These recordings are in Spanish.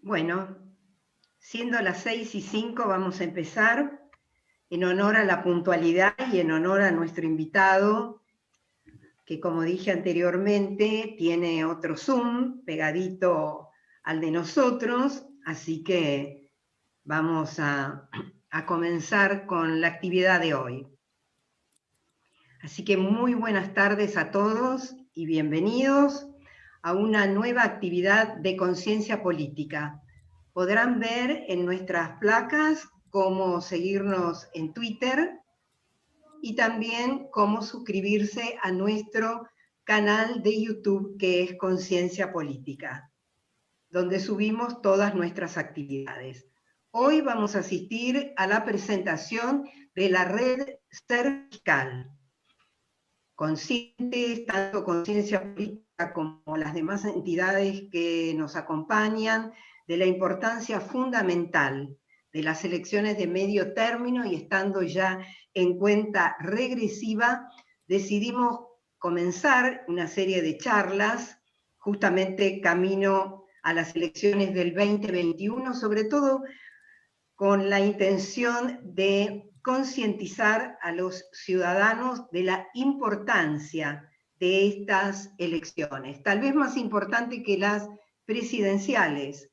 Bueno, siendo las 6:05 vamos a empezar en honor a la puntualidad y en honor a nuestro invitado, que como dije anteriormente, tiene otro Zoom pegadito al de nosotros, así que vamos a comenzar con la actividad de hoy. Así que muy buenas tardes a todos y bienvenidos a una nueva actividad de conciencia política. Podrán ver en nuestras placas cómo seguirnos en Twitter y también cómo suscribirse a nuestro canal de YouTube, que es Conciencia Política, donde subimos todas nuestras actividades. Hoy vamos a asistir a la presentación de la red Ser Fiscal. Conscientes, tanto Conciencia Política como las demás entidades que nos acompañan, de la importancia fundamental de las elecciones de medio término, y estando ya en cuenta regresiva, decidimos comenzar una serie de charlas, justamente camino a las elecciones del 2021, sobre todo con la intención de concientizar a los ciudadanos de la importancia de estas elecciones, tal vez más importante que las presidenciales,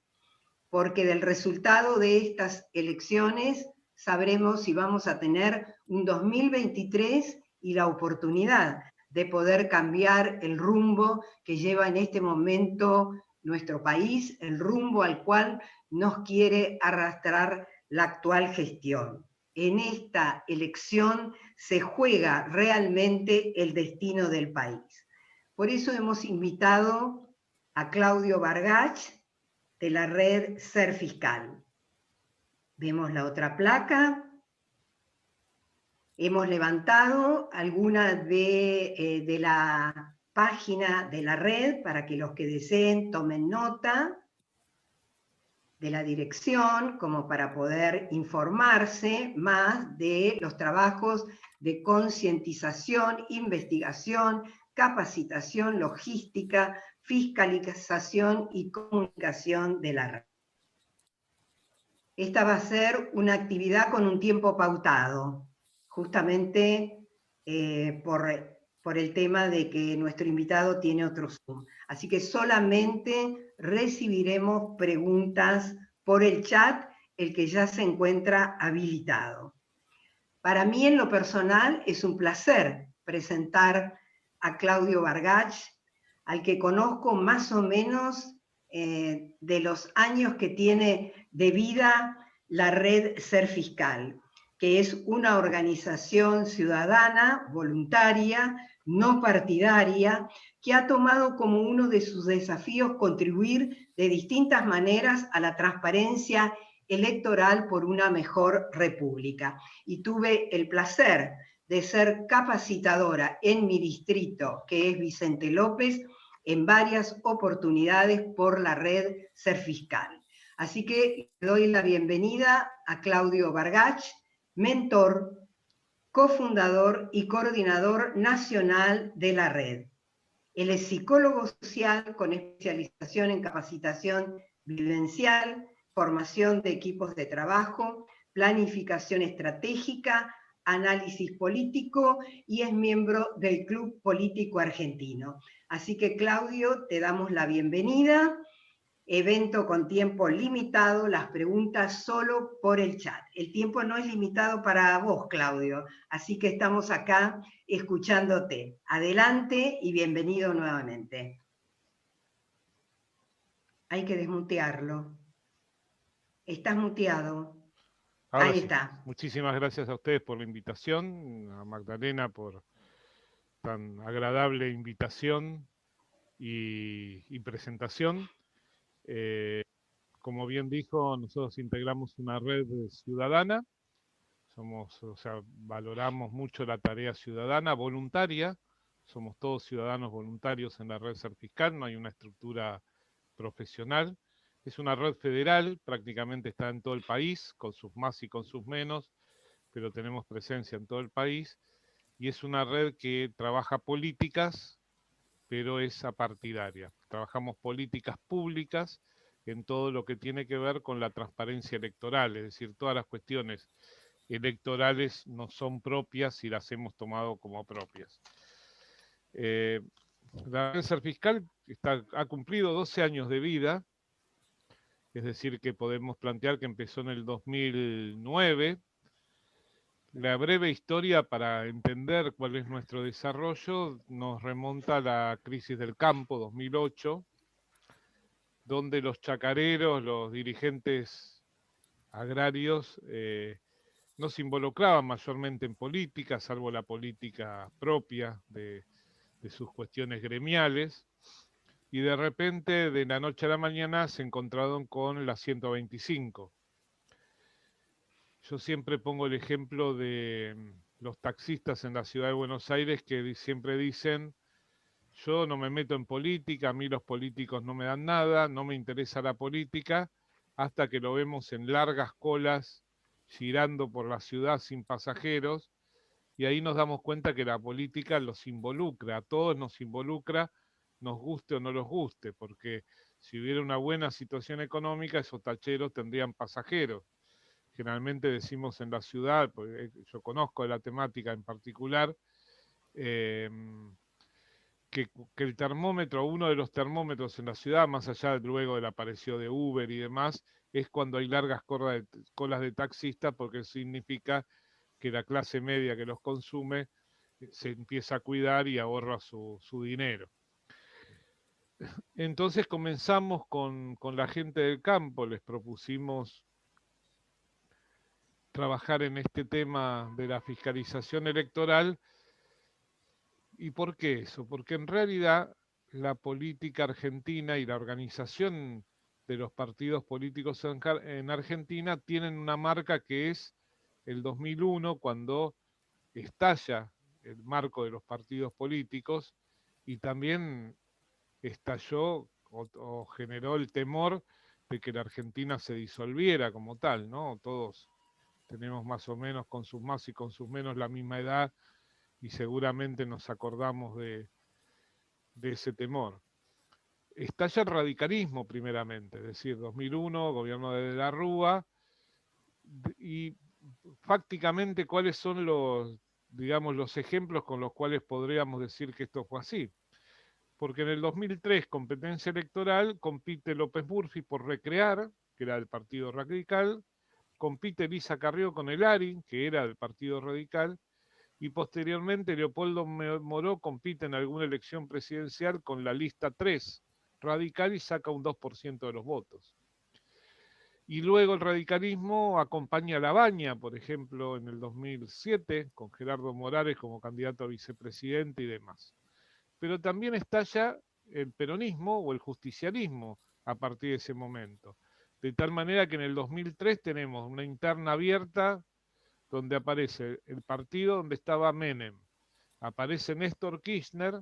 porque del resultado de estas elecciones sabremos si vamos a tener un 2023 y la oportunidad de poder cambiar el rumbo que lleva en este momento nuestro país, el rumbo al cual nos quiere arrastrar la actual gestión. En esta elección se juega realmente el destino del país. Por eso hemos invitado a Claudio Bargach, de la red Ser Fiscal. Vemos la otra placa. Hemos levantado alguna de la página de la red para que los que deseen tomen nota de la dirección, como para poder informarse más de los trabajos de concientización, investigación, capacitación, logística, fiscalización y comunicación de la red. Esta va a ser una actividad con un tiempo pautado, justamente por el tema de que nuestro invitado tiene otro Zoom. Así que solamente recibiremos preguntas por el chat, el que ya se encuentra habilitado. Para mí, en lo personal, es un placer presentar a Claudio Bargach, al que conozco más o menos de los años que tiene de vida la red Ser Fiscal, que es una organización ciudadana, voluntaria, no partidaria, que ha tomado como uno de sus desafíos contribuir de distintas maneras a la transparencia electoral por una mejor república. Y tuve el placer de ser capacitadora en mi distrito, que es Vicente López, en varias oportunidades por la red Ser Fiscal. Así que doy la bienvenida a Claudio Bargach, mentor, cofundador y coordinador nacional de la red. Él es psicólogo social con especialización en capacitación vivencial, formación de equipos de trabajo, planificación estratégica, análisis político, y es miembro del Club Político Argentino. Así que, Claudio, te damos la bienvenida. Evento con tiempo limitado, las preguntas solo por el chat. El tiempo no es limitado para vos, Claudio, así que estamos acá escuchándote. Adelante y bienvenido nuevamente. Hay que desmutearlo. Estás muteado. Ahora Ahí sí. está. Muchísimas gracias a ustedes por la invitación, a Magdalena por tan agradable invitación y presentación. Como bien dijo, nosotros integramos una red ciudadana, valoramos mucho la tarea ciudadana, voluntaria, somos todos ciudadanos voluntarios en la red Ser Fiscal, no hay una estructura profesional. Es una red federal, prácticamente está en todo el país, con sus más y con sus menos, pero tenemos presencia en todo el país, y es una red que trabaja políticas, pero es apartidaria. Trabajamos políticas públicas en todo lo que tiene que ver con la transparencia electoral, es decir, todas las cuestiones electorales no son propias y las hemos tomado como propias. La Reserva Fiscal ha cumplido 12 años de vida, es decir, que podemos plantear que empezó en el 2009. La breve historia para entender cuál es nuestro desarrollo nos remonta a la crisis del campo 2008, donde los chacareros, los dirigentes agrarios, no se involucraban mayormente en política, salvo la política propia de sus cuestiones gremiales, y de repente, de la noche a la mañana, se encontraron con la 125. Yo siempre pongo el ejemplo de los taxistas en la ciudad de Buenos Aires que siempre dicen: yo no me meto en política, a mí los políticos no me dan nada, no me interesa la política, hasta que lo vemos en largas colas girando por la ciudad sin pasajeros, y ahí nos damos cuenta que la política los involucra, a todos nos involucra, nos guste o no nos guste, porque si hubiera una buena situación económica, esos tacheros tendrían pasajeros. Generalmente decimos en la ciudad, porque yo conozco la temática en particular, eh, que el termómetro, uno de los termómetros en la ciudad, más allá luego del apareció de Uber y demás, es cuando hay largas colas de taxistas, porque significa que la clase media que los consume se empieza a cuidar y ahorra su dinero. Entonces comenzamos con la gente del campo, les propusimos trabajar en este tema de la fiscalización electoral. ¿Y por qué eso? Porque en realidad la política argentina y la organización de los partidos políticos en Argentina tienen una marca que es el 2001, cuando estalla el marco de los partidos políticos, y también estalló o generó el temor de que la Argentina se disolviera como tal, ¿no? Todos tenemos más o menos, con sus más y con sus menos, la misma edad, y seguramente nos acordamos de ese temor. Estalla el radicalismo primeramente, es decir, 2001, gobierno de la Rúa, y fácticamente cuáles son los, digamos, los ejemplos con los cuales podríamos decir que esto fue así. Porque en el 2003, competencia electoral, compite López Murphy por Recrear, que era del Partido Radical, compite Elisa Carrió con el ARI, que era del Partido Radical, y posteriormente Leopoldo Moró compite en alguna elección presidencial con la lista 3 radical y saca un 2% de los votos. Y luego el radicalismo acompaña a Labaña, por ejemplo, en el 2007, con Gerardo Morales como candidato a vicepresidente y demás. Pero también estalla el peronismo o el justicialismo a partir de ese momento. De tal manera que en el 2003 tenemos una interna abierta donde aparece el partido donde estaba Menem, aparece Néstor Kirchner,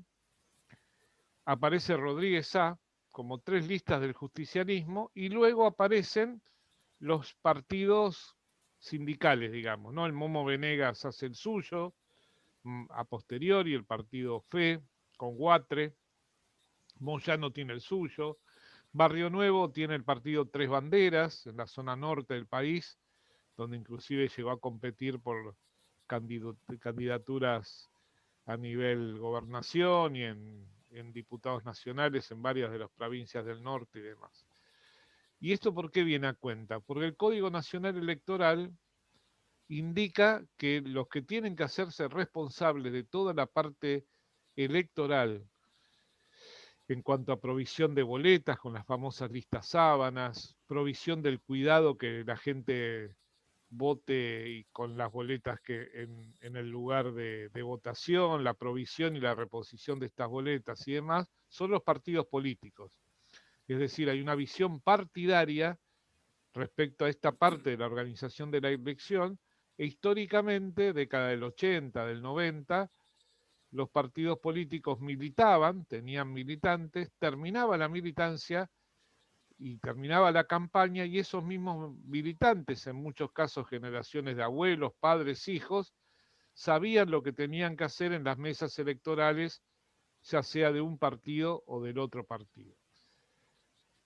aparece Rodríguez A, como tres listas del justicialismo, y luego aparecen los partidos sindicales, digamos, ¿no? El Momo Venegas hace el suyo, a posteriori el partido FE con Guatre, Moyano tiene el suyo, Barrio Nuevo tiene el partido Tres Banderas en la zona norte del país, donde inclusive llegó a competir por candidaturas a nivel gobernación y en diputados nacionales en varias de las provincias del norte y demás. ¿Y esto por qué viene a cuenta? Porque el Código Nacional Electoral indica que los que tienen que hacerse responsables de toda la parte electoral en cuanto a provisión de boletas con las famosas listas sábanas, provisión del cuidado que la gente vote y con las boletas que en el lugar de votación, la provisión y la reposición de estas boletas y demás, son los partidos políticos. Es decir, hay una visión partidaria respecto a esta parte de la organización de la elección, e históricamente, década del 80, del 90, los partidos políticos militaban, tenían militantes, terminaba la militancia y terminaba la campaña, y esos mismos militantes, en muchos casos generaciones de abuelos, padres, hijos, sabían lo que tenían que hacer en las mesas electorales, ya sea de un partido o del otro partido.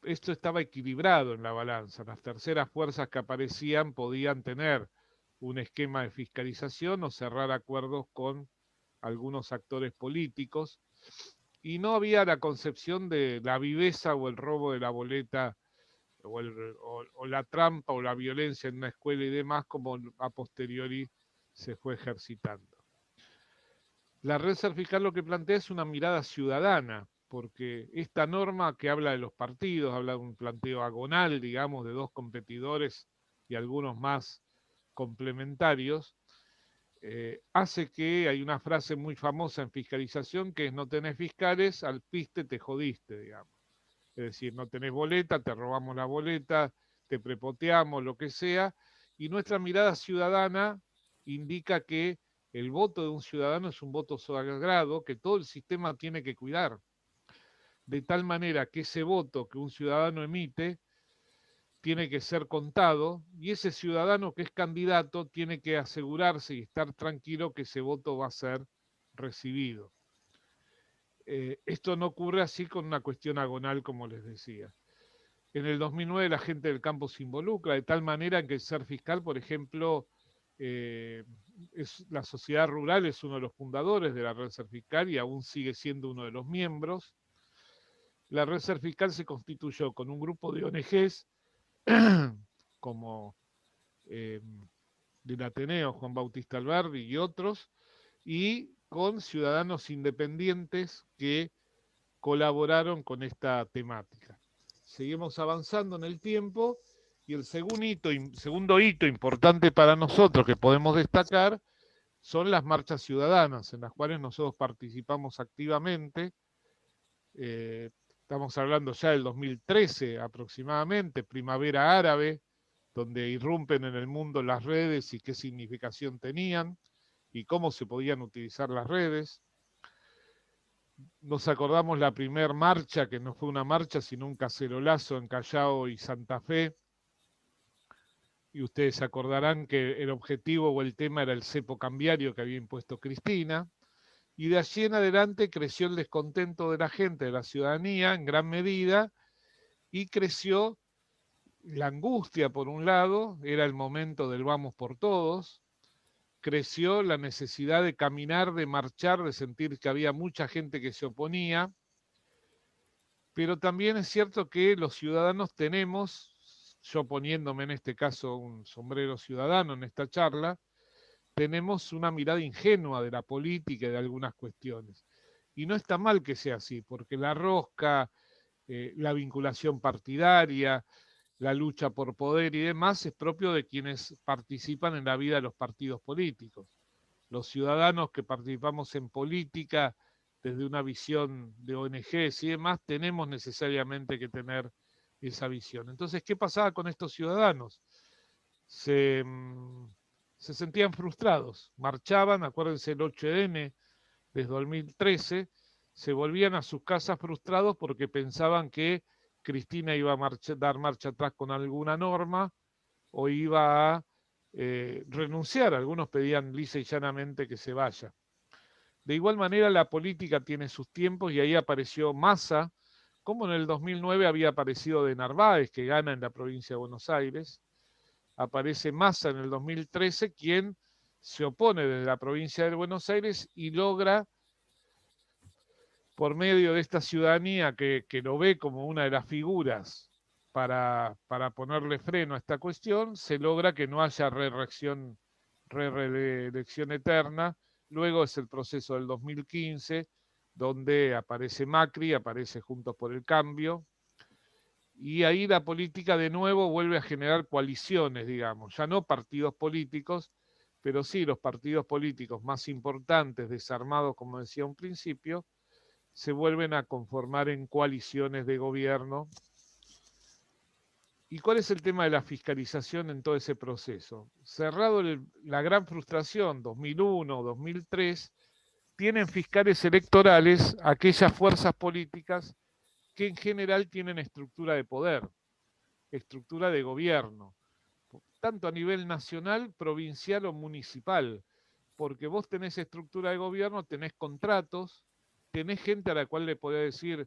esto estaba equilibrado en la balanza. Las terceras fuerzas que aparecían podían tener un esquema de fiscalización o cerrar acuerdos con algunos actores políticos, y no había la concepción de la viveza o el robo de la boleta o la trampa o la violencia en una escuela y demás, como a posteriori se fue ejercitando. La red fiscal lo que plantea es una mirada ciudadana, porque esta norma que habla de los partidos, habla de un planteo agonal, digamos, de dos competidores y algunos más complementarios, hace que hay una frase muy famosa en fiscalización que es: no tenés fiscales, al piste te jodiste, digamos. Es decir, no tenés boleta, te robamos la boleta, te prepoteamos, lo que sea, y nuestra mirada ciudadana indica que el voto de un ciudadano es un voto sagrado que todo el sistema tiene que cuidar, de tal manera que ese voto que un ciudadano emite tiene que ser contado, y ese ciudadano que es candidato tiene que asegurarse y estar tranquilo que ese voto va a ser recibido. Esto no ocurre así con una cuestión agonal, como les decía. En el 2009 la gente del campo se involucra, de tal manera que el ser fiscal, por ejemplo, la sociedad rural es uno de los fundadores de la red Ser Fiscal y aún sigue siendo uno de los miembros. La red Ser Fiscal se constituyó con un grupo de ONGs como del Ateneo, Juan Bautista Alberdi y otros, y con ciudadanos independientes que colaboraron con esta temática. Seguimos avanzando en el tiempo y el segundo hito importante para nosotros que podemos destacar son las marchas ciudadanas, en las cuales nosotros participamos activamente. Estamos hablando ya del 2013 aproximadamente, Primavera Árabe, donde irrumpen en el mundo las redes y qué significación tenían y cómo se podían utilizar las redes. Nos acordamos la primer marcha, que no fue una marcha, sino un cacerolazo en Callao y Santa Fe. Y ustedes se acordarán que el objetivo o el tema era el cepo cambiario que había impuesto Cristina. Y de allí en adelante creció el descontento de la gente, de la ciudadanía, en gran medida, y creció la angustia, por un lado, era el momento del vamos por todos. Creció la necesidad de caminar, de marchar, de sentir que había mucha gente que se oponía. Pero también es cierto que los ciudadanos tenemos, yo poniéndome en este caso un sombrero ciudadano en esta charla, tenemos una mirada ingenua de la política y de algunas cuestiones. Y no está mal que sea así, porque la rosca, la vinculación partidaria, la lucha por poder y demás es propio de quienes participan en la vida de los partidos políticos. Los ciudadanos que participamos en política desde una visión de ONGs y demás, tenemos necesariamente que tener esa visión. Entonces, ¿qué pasaba con estos ciudadanos? Se sentían frustrados, marchaban, acuérdense el 8M desde 2013, se volvían a sus casas frustrados porque pensaban que Cristina iba a dar marcha atrás con alguna norma o iba a renunciar. Algunos pedían lisa y llanamente que se vaya. De igual manera, la política tiene sus tiempos y ahí apareció Massa, como en el 2009 había aparecido de Narváez, que gana en la provincia de Buenos Aires. Aparece Massa en el 2013, quien se opone desde la provincia de Buenos Aires y logra, por medio de esta ciudadanía que lo ve como una de las figuras para ponerle freno a esta cuestión, se logra que no haya reelección eterna. Luego es el proceso del 2015, donde aparece Macri, aparece Juntos por el Cambio, y ahí la política de nuevo vuelve a generar coaliciones, digamos, ya no partidos políticos, pero sí los partidos políticos más importantes, desarmados, como decía un principio, se vuelven a conformar en coaliciones de gobierno. ¿Y cuál es el tema de la fiscalización en todo ese proceso? Cerrado la gran frustración, 2001, 2003, tienen fiscales electorales aquellas fuerzas políticas que en general tienen estructura de poder, estructura de gobierno, tanto a nivel nacional, provincial o municipal, porque vos tenés estructura de gobierno, tenés contratos, tenés gente a la cual le podés decir,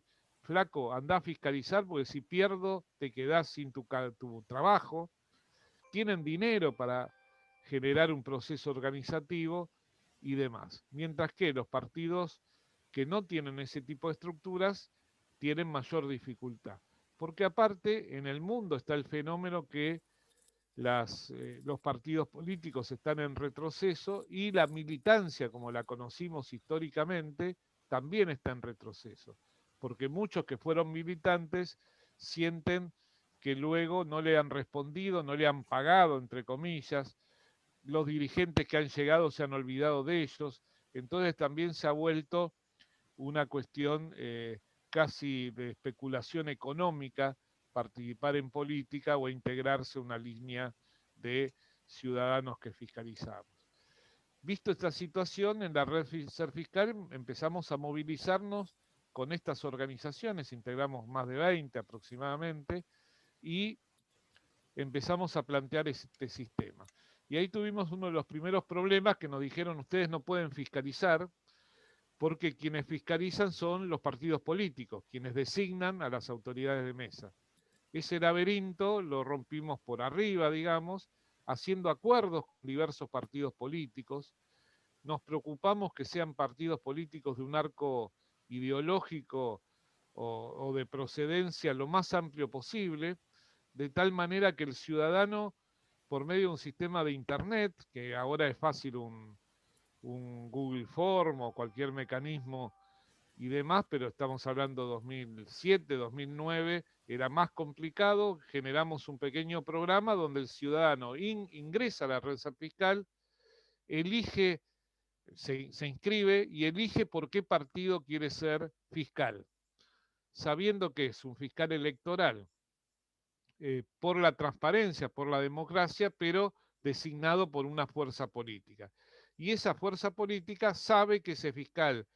flaco, andá a fiscalizar porque si pierdo te quedás sin tu trabajo. Tienen dinero para generar un proceso organizativo y demás. Mientras que los partidos que no tienen ese tipo de estructuras tienen mayor dificultad. Porque aparte, en el mundo está el fenómeno que los partidos políticos están en retroceso y la militancia, como la conocimos históricamente, también está en retroceso. Porque muchos que fueron militantes sienten que luego no le han respondido, no le han pagado, entre comillas, los dirigentes que han llegado se han olvidado de ellos, entonces también se ha vuelto una cuestión casi de especulación económica participar en política o integrarse a una línea de ciudadanos que fiscalizamos. Visto esta situación, en la red Ser Fiscal empezamos a movilizarnos con estas organizaciones, integramos más de 20 aproximadamente, y empezamos a plantear este sistema. Y ahí tuvimos uno de los primeros problemas que nos dijeron, ustedes no pueden fiscalizar, porque quienes fiscalizan son los partidos políticos, quienes designan a las autoridades de mesa. Ese laberinto lo rompimos por arriba, digamos, haciendo acuerdos con diversos partidos políticos. Nos preocupamos que sean partidos políticos de un arco ideológico o de procedencia lo más amplio posible, de tal manera que el ciudadano, por medio de un sistema de Internet, que ahora es fácil un Google Form o cualquier mecanismo y demás, pero estamos hablando 2007, 2009, era más complicado, generamos un pequeño programa donde el ciudadano ingresa a la red fiscal, elige, se inscribe y elige por qué partido quiere ser fiscal, sabiendo que es un fiscal electoral, por la transparencia, por la democracia, pero designado por una fuerza política. Y esa fuerza política sabe que ese fiscal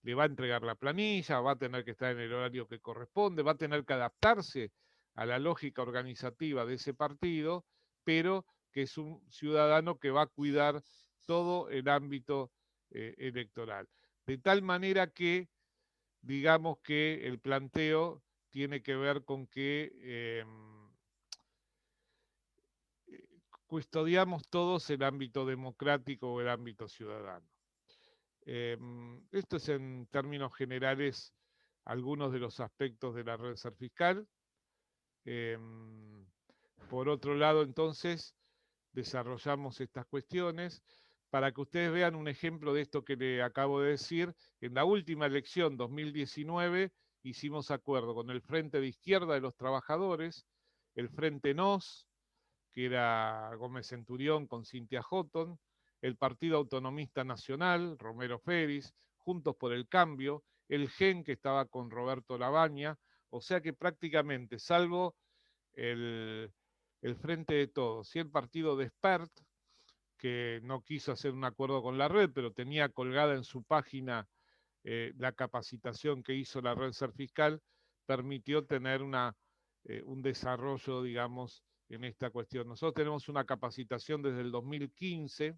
le va a entregar la planilla, va a tener que estar en el horario que corresponde, va a tener que adaptarse a la lógica organizativa de ese partido, pero que es un ciudadano que va a cuidar todo el ámbito electoral. De tal manera que, digamos que el planteo tiene que ver con que custodiamos todos el ámbito democrático o el ámbito ciudadano. Esto es en términos generales algunos de los aspectos de la red Ser Fiscal. Por otro lado, entonces, desarrollamos estas cuestiones. Para que ustedes vean un ejemplo de esto que le acabo de decir, en la última elección 2019 hicimos acuerdo con el Frente de Izquierda de los Trabajadores, el Frente NOS, que era Gómez Centurión con Cintia Houghton, el Partido Autonomista Nacional, Romero Feris, Juntos por el Cambio, el GEN, que estaba con Roberto Labaña, o sea que prácticamente, salvo el Frente de Todos y el partido de Spert, que no quiso hacer un acuerdo con la red, pero tenía colgada en su página la capacitación que hizo la red Ser Fiscal, permitió tener un desarrollo, digamos, en esta cuestión. Nosotros tenemos una capacitación desde el 2015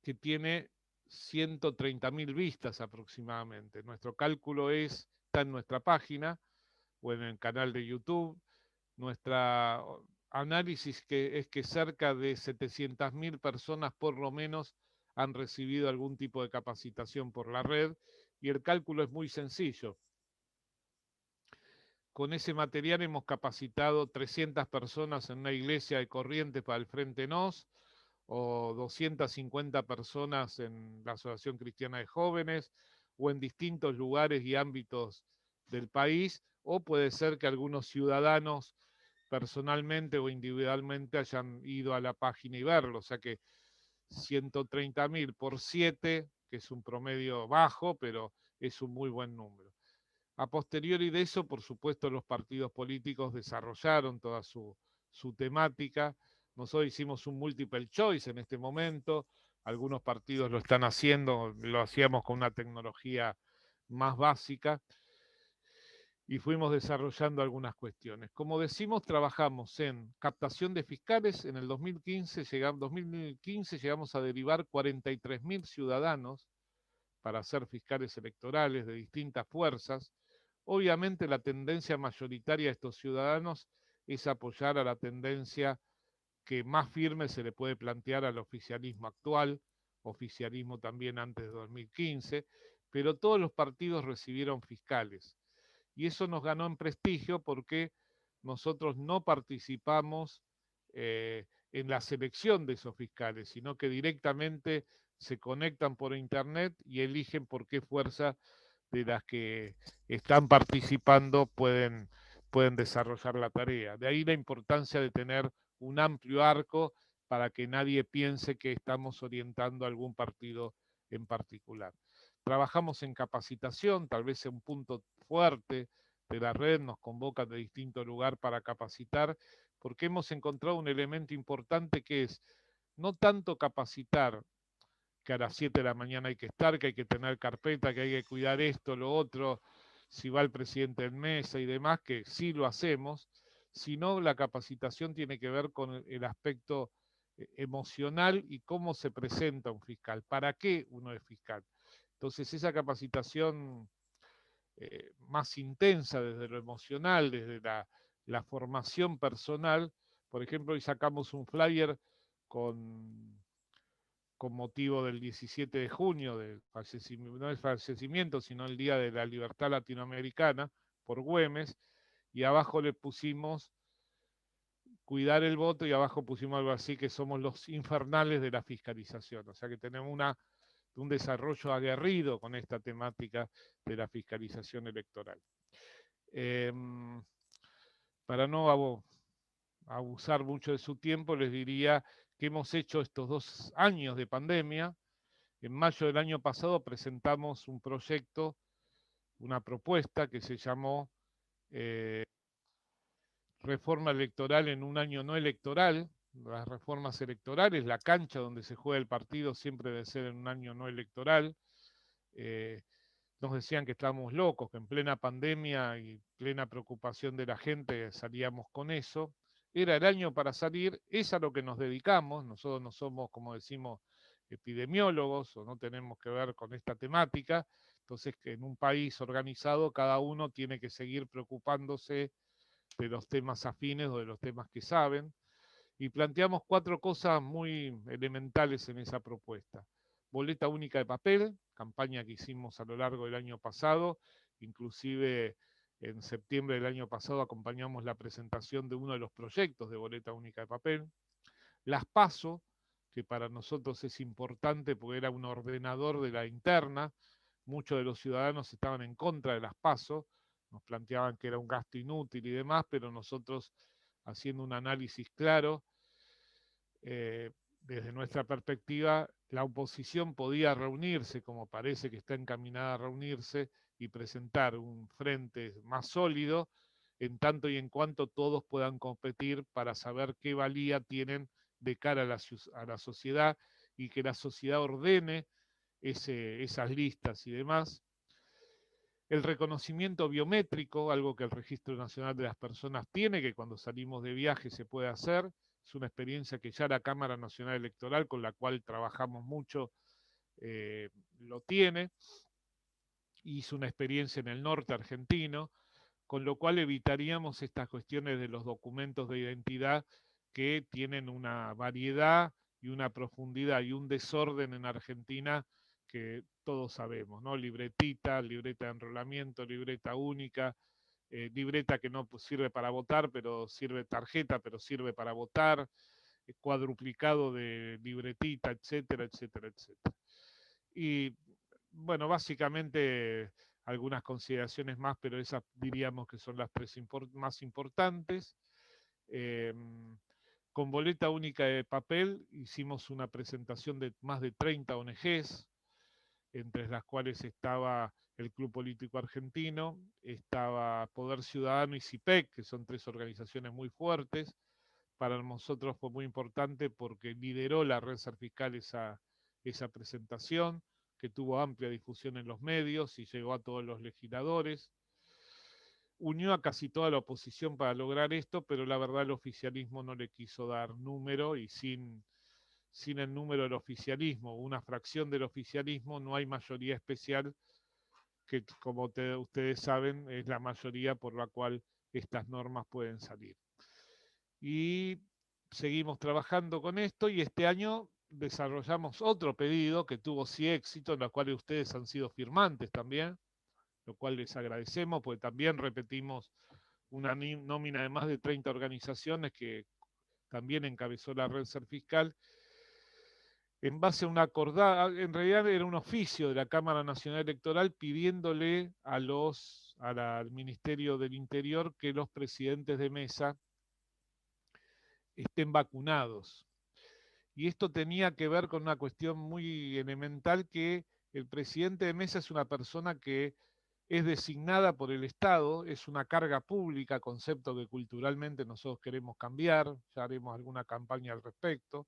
que tiene 130.000 vistas aproximadamente. Nuestro cálculo está en nuestra página o en el canal de YouTube. Nuestra análisis es que cerca de 700.000 personas por lo menos han recibido algún tipo de capacitación por la red y el cálculo es muy sencillo. Con ese material hemos capacitado 300 personas en una iglesia de Corrientes para el Frente NOS, o 250 personas en la Asociación Cristiana de Jóvenes, o en distintos lugares y ámbitos del país, o puede ser que algunos ciudadanos personalmente o individualmente hayan ido a la página y verlo, o sea que 130.000 por 7, que es un promedio bajo, pero es un muy buen número. A posteriori de eso, por supuesto, los partidos políticos desarrollaron toda su temática. Nosotros hicimos un multiple choice en este momento. Algunos partidos lo están haciendo, lo hacíamos con una tecnología más básica y fuimos desarrollando algunas cuestiones. Como decimos, trabajamos en captación de fiscales. En el 2015 llegamos a derivar 43.000 ciudadanos para ser fiscales electorales de distintas fuerzas. Obviamente la tendencia mayoritaria de estos ciudadanos es apoyar a la tendencia que más firme se le puede plantear al oficialismo actual, oficialismo también antes de 2015, pero todos los partidos recibieron fiscales. Y eso nos ganó en prestigio porque nosotros no participamos en la selección de esos fiscales, sino que directamente se conectan por internet y eligen por qué fuerza de las que están participando pueden desarrollar la tarea. De ahí la importancia de tener un amplio arco para que nadie piense que estamos orientando a algún partido en particular. Trabajamos en capacitación, tal vez un punto fuerte de la red, nos convocan de distintos lugares para capacitar, porque hemos encontrado un elemento importante que es no tanto capacitar que a las 7 de la mañana hay que estar, que hay que tener carpeta, que hay que cuidar esto, lo otro, si va el presidente en mesa y demás, que sí lo hacemos, sino la capacitación tiene que ver con el aspecto emocional y cómo se presenta un fiscal, para qué uno es fiscal. Entonces esa capacitación más intensa desde lo emocional, desde la formación personal, por ejemplo, hoy sacamos un flyer con motivo del 17 de junio, no el fallecimiento, sino el Día de la Libertad Latinoamericana, por Güemes, y abajo le pusimos cuidar el voto y abajo pusimos algo así que somos los infernales de la fiscalización, o sea que tenemos un desarrollo aguerrido con esta temática de la fiscalización electoral. Eh, para no abusar mucho de su tiempo, les diría que hemos hecho estos 2 años de pandemia. En mayo del año pasado presentamos un proyecto, una propuesta que se llamó Reforma Electoral en un año no electoral. Las reformas electorales, la cancha donde se juega el partido siempre debe ser en un año no electoral. Nos decían que estábamos locos, que en plena pandemia y plena preocupación de la gente salíamos con eso. Era el año para salir, es a lo que nos dedicamos. Nosotros no somos, como decimos, epidemiólogos o no tenemos que ver con esta temática. Entonces, que en un país organizado cada uno tiene que seguir preocupándose de los temas afines o de los temas que saben. Y planteamos 4 cosas muy elementales en esa propuesta. Boleta única de papel, campaña que hicimos a lo largo del año pasado, inclusive en septiembre del año pasado acompañamos la presentación de uno de los proyectos de boleta única de papel. Las PASO, que para nosotros es importante porque era un ordenador de la interna, muchos de los ciudadanos estaban en contra de las PASO, nos planteaban que era un gasto inútil y demás, pero nosotros haciendo un análisis claro, desde nuestra perspectiva, la oposición podía reunirse, como parece que está encaminada a reunirse, y presentar un frente más sólido, en tanto y en cuanto todos puedan competir para saber qué valía tienen de cara a la sociedad y que la sociedad ordene esas listas y demás. El reconocimiento biométrico, algo que el Registro Nacional de las Personas tiene, que cuando salimos de viaje se puede hacer. Es una experiencia que ya la Cámara Nacional Electoral, con la cual trabajamos mucho, lo tiene. Hizo una experiencia en el norte argentino, con lo cual evitaríamos estas cuestiones de los documentos de identidad que tienen una variedad y una profundidad y un desorden en Argentina que todos sabemos, ¿no? Libretita, libreta de enrolamiento, libreta única, libreta que no sirve para votar, pero sirve tarjeta, pero sirve para votar, cuadruplicado de libretita, etcétera, etcétera, etcétera. Y bueno, básicamente algunas consideraciones más, pero esas diríamos que son las 3 más importantes. Eh, con boleta única de papel hicimos una presentación de más de 30 ONGs, entre las cuales estaba el Club Político Argentino, estaba Poder Ciudadano y CIPEC, que son 3 organizaciones muy fuertes. Para nosotros fue muy importante porque lideró la Red Ser Fiscal esa presentación, que tuvo amplia difusión en los medios y llegó a todos los legisladores. Unió a casi toda la oposición para lograr esto, pero la verdad el oficialismo no le quiso dar número y sin el número del oficialismo, una fracción del oficialismo, no hay mayoría especial que como ustedes saben es la mayoría por la cual estas normas pueden salir. Y seguimos trabajando con esto y este año desarrollamos otro pedido que tuvo sí éxito, en el cual ustedes han sido firmantes también, lo cual les agradecemos, porque también repetimos una nómina de más de 30 organizaciones que también encabezó la Red Ser Fiscal, en base a una acordada, en realidad era un oficio de la Cámara Nacional Electoral pidiéndole al Ministerio del Interior que los presidentes de mesa estén vacunados. Y esto tenía que ver con una cuestión muy elemental, que el presidente de mesa es una persona que es designada por el Estado, es una carga pública, concepto que culturalmente nosotros queremos cambiar, ya haremos alguna campaña al respecto,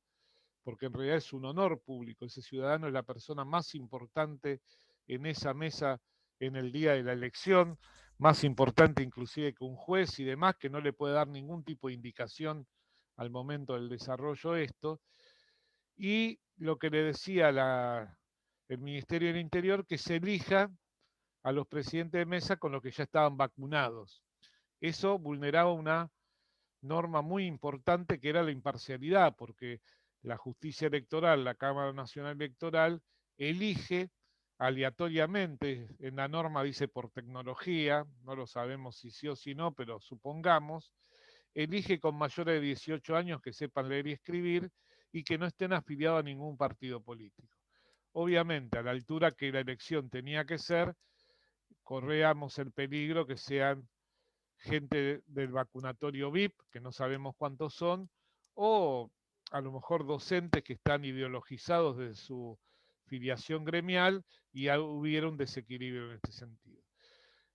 porque en realidad es un honor público, ese ciudadano es la persona más importante en esa mesa en el día de la elección, más importante inclusive que un juez y demás, que no le puede dar ningún tipo de indicación al momento del desarrollo de esto. Y lo que le decía el Ministerio del Interior, que se elija a los presidentes de mesa con los que ya estaban vacunados. Eso vulneraba una norma muy importante que era la imparcialidad, porque la justicia electoral, la Cámara Nacional Electoral, elige aleatoriamente, en la norma dice por tecnología, no lo sabemos si sí o si no, pero supongamos, elige con mayores de 18 años que sepan leer y escribir y que no estén afiliados a ningún partido político. Obviamente, a la altura que la elección tenía que ser, corríamos el peligro que sean gente del vacunatorio VIP, que no sabemos cuántos son, o a lo mejor docentes que están ideologizados de su filiación gremial y hubiera un desequilibrio en este sentido.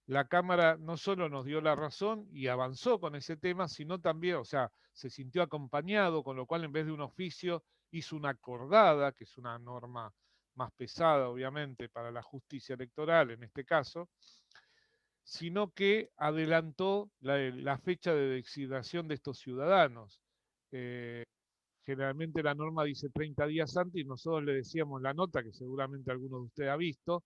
La Cámara no solo nos dio la razón y avanzó con ese tema, sino también, o sea, se sintió acompañado, con lo cual en vez de un oficio hizo una acordada, que es una norma más pesada, obviamente, para la justicia electoral en este caso, sino que adelantó la fecha de designación de estos ciudadanos. Eh, Generalmente la norma dice 30 días antes y nosotros le decíamos en la nota, que seguramente alguno de ustedes ha visto,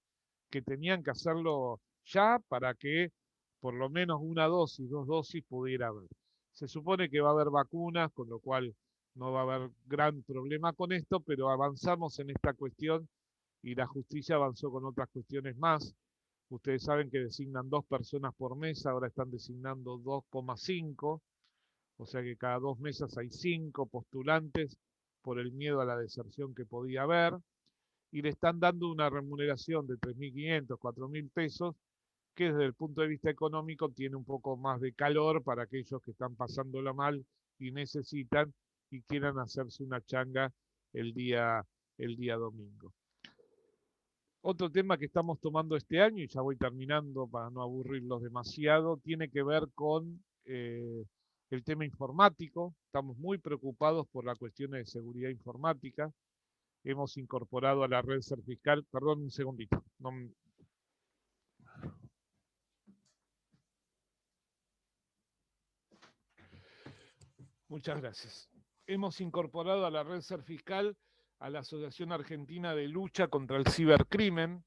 que tenían que hacerlo ya para que por lo menos una dosis, dos dosis pudiera haber. Se supone que va a haber vacunas, con lo cual no va a haber gran problema con esto, pero avanzamos en esta cuestión y la justicia avanzó con otras cuestiones más. Ustedes saben que designan 2 personas por mesa, ahora están designando 2,5, o sea que cada 2 mesas hay 5 postulantes por el miedo a la deserción que podía haber, y le están dando una remuneración de 3.500, 4.000 pesos, que desde el punto de vista económico tiene un poco más de calor para aquellos que están pasándola mal y necesitan y quieran hacerse una changa el día, el día domingo. Otro tema que estamos tomando este año, y ya voy terminando para no aburrirlos demasiado, tiene que ver con el tema informático. Estamos muy preocupados por las cuestiones de seguridad informática. Hemos incorporado a la red Ser Fiscal, perdón un segundito. Muchas gracias. Hemos incorporado a la red Ser Fiscal a la Asociación Argentina de Lucha contra el Cibercrimen.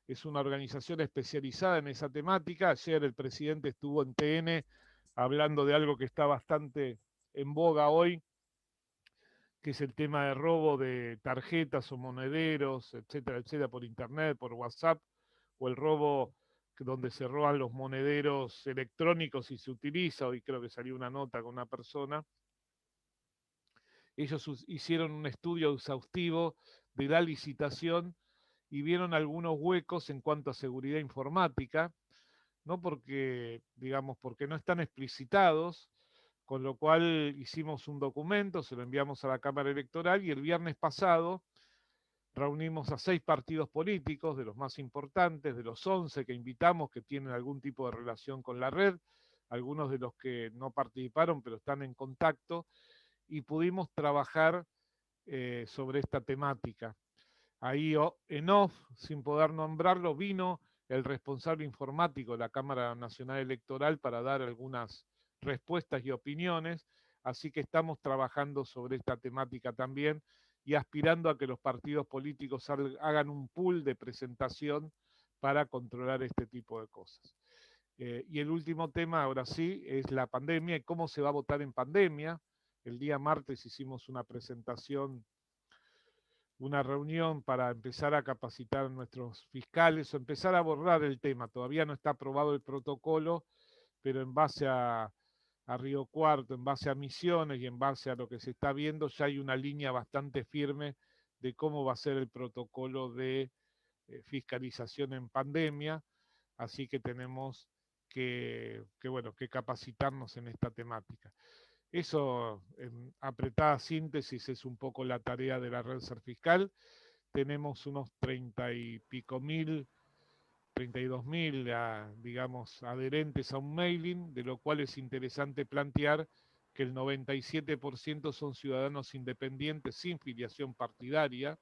Es una organización especializada en esa temática. Ayer el presidente estuvo en TN hablando de algo que está bastante en boga hoy, que es el tema de robo de tarjetas o monederos, etcétera, etcétera, por internet, por WhatsApp, o el robo donde se roban los monederos electrónicos y se utiliza. Hoy creo que salió una nota con una persona. Ellos hicieron un estudio exhaustivo de la licitación y vieron algunos huecos en cuanto a seguridad informática, no porque, digamos, porque no están explicitados, con lo cual hicimos un documento, se lo enviamos a la Cámara Electoral y el viernes pasado reunimos a 6 partidos políticos, de los más importantes, de los 11 que invitamos que tienen algún tipo de relación con la red, algunos de los que no participaron pero están en contacto, y pudimos trabajar sobre esta temática. Ahí en off, sin poder nombrarlo, vino el responsable informático de la Cámara Nacional Electoral para dar algunas respuestas y opiniones, así que estamos trabajando sobre esta temática también y aspirando a que los partidos políticos hagan un pool de presentación para controlar este tipo de cosas. Y el último tema, ahora sí, es la pandemia y cómo se va a votar en pandemia. El día martes hicimos una presentación, una reunión para empezar a capacitar a nuestros fiscales o empezar a abordar el tema. Todavía no está aprobado el protocolo, pero en base a Río Cuarto, en base a Misiones y en base a lo que se está viendo, ya hay una línea bastante firme de cómo va a ser el protocolo de fiscalización en pandemia, así que tenemos bueno, que capacitarnos en esta temática. Eso, en apretada síntesis, es un poco la tarea de la red Ser Fiscal. Tenemos unos 30 y pico mil, 32.000, digamos, adherentes a un mailing, de lo cual es interesante plantear que el 97% son ciudadanos independientes sin filiación partidaria.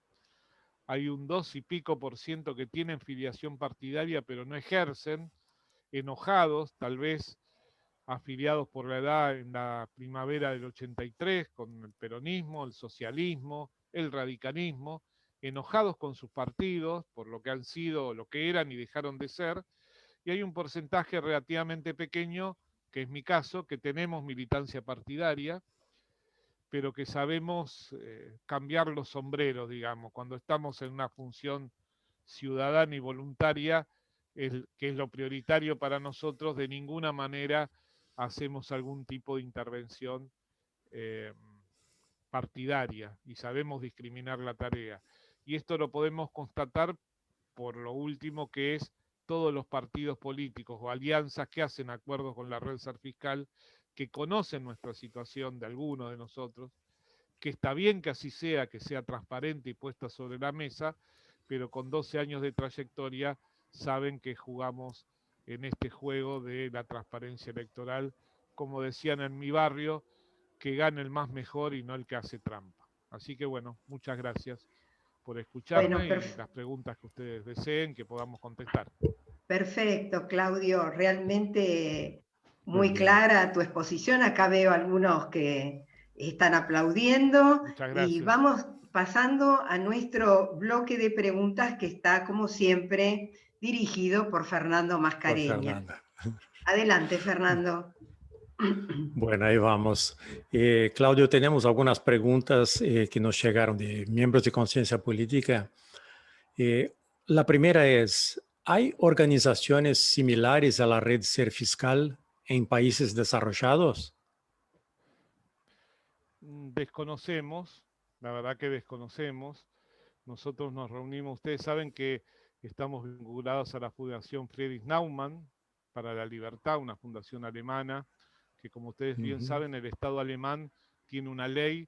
Hay un 2 y pico por ciento que tienen filiación partidaria pero no ejercen, enojados, tal vez afiliados por la edad en la primavera del 83, con el peronismo, el socialismo, el radicalismo, enojados con sus partidos por lo que han sido, lo que eran y dejaron de ser, y hay un porcentaje relativamente pequeño, que es mi caso, que tenemos militancia partidaria, pero que sabemos cambiar los sombreros, digamos, cuando estamos en una función ciudadana y voluntaria, que es lo prioritario para nosotros, de ninguna manera hacemos algún tipo de intervención eh, partidaria y sabemos discriminar la tarea. Y esto lo podemos constatar por lo último, que es todos los partidos políticos o alianzas que hacen acuerdos con la red Ser Fiscal, que conocen nuestra situación de algunos de nosotros, que está bien que así sea, que sea transparente y puesta sobre la mesa, pero con 12 años de trayectoria saben que jugamos en este juego de la transparencia electoral, como decían en mi barrio, que gane el más mejor y no el que hace trampa. Así que bueno, muchas gracias por Bueno, escucharme y las preguntas que ustedes deseen que podamos contestar. perfecto, Claudio, realmente Muy muy bien. clara tu exposición. Acá veo algunos que están aplaudiendo Muchas y gracias. vamos pasando a nuestro bloque de preguntas que está, como siempre, dirigido por Fernando Por Mascareña. Fernanda. Adelante, Fernando. Bueno, ahí vamos. Claudio, tenemos algunas preguntas que nos llegaron de miembros de Conciencia Política. La primera es, ¿hay organizaciones similares a la red Ser Fiscal en países desarrollados? Desconocemos, la verdad que desconocemos. Nosotros nos reunimos, ustedes saben que estamos vinculados a la Fundación Friedrich Naumann para la Libertad, una fundación alemana, que como ustedes bien saben, el Estado alemán tiene una ley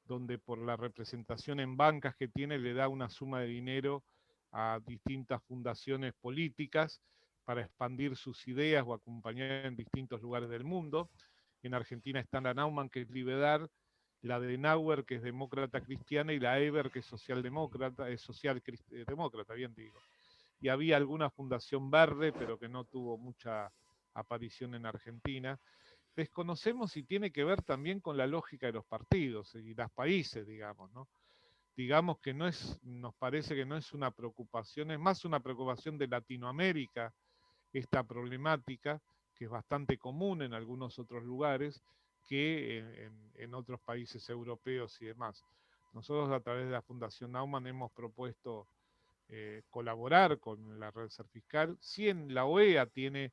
donde por la representación en bancas que tiene le da una suma de dinero a distintas fundaciones políticas para expandir sus ideas o acompañar en distintos lugares del mundo. En Argentina está la Naumann, que es Liberar, la de Nauer, que es demócrata cristiana, y la Eber, que es socialdemócrata, demócrata, bien digo. Y había alguna fundación verde, pero que no tuvo mucha aparición en Argentina. Desconocemos si tiene que ver también con la lógica de los partidos y los países, digamos, ¿no? Digamos que no es, nos parece que no es una preocupación, es más una preocupación de Latinoamérica, esta problemática, que es bastante común en algunos otros lugares, que en otros países europeos y demás. Nosotros a través de la Fundación Naumann hemos propuesto colaborar con la red Ser Fiscal. Si en la OEA tiene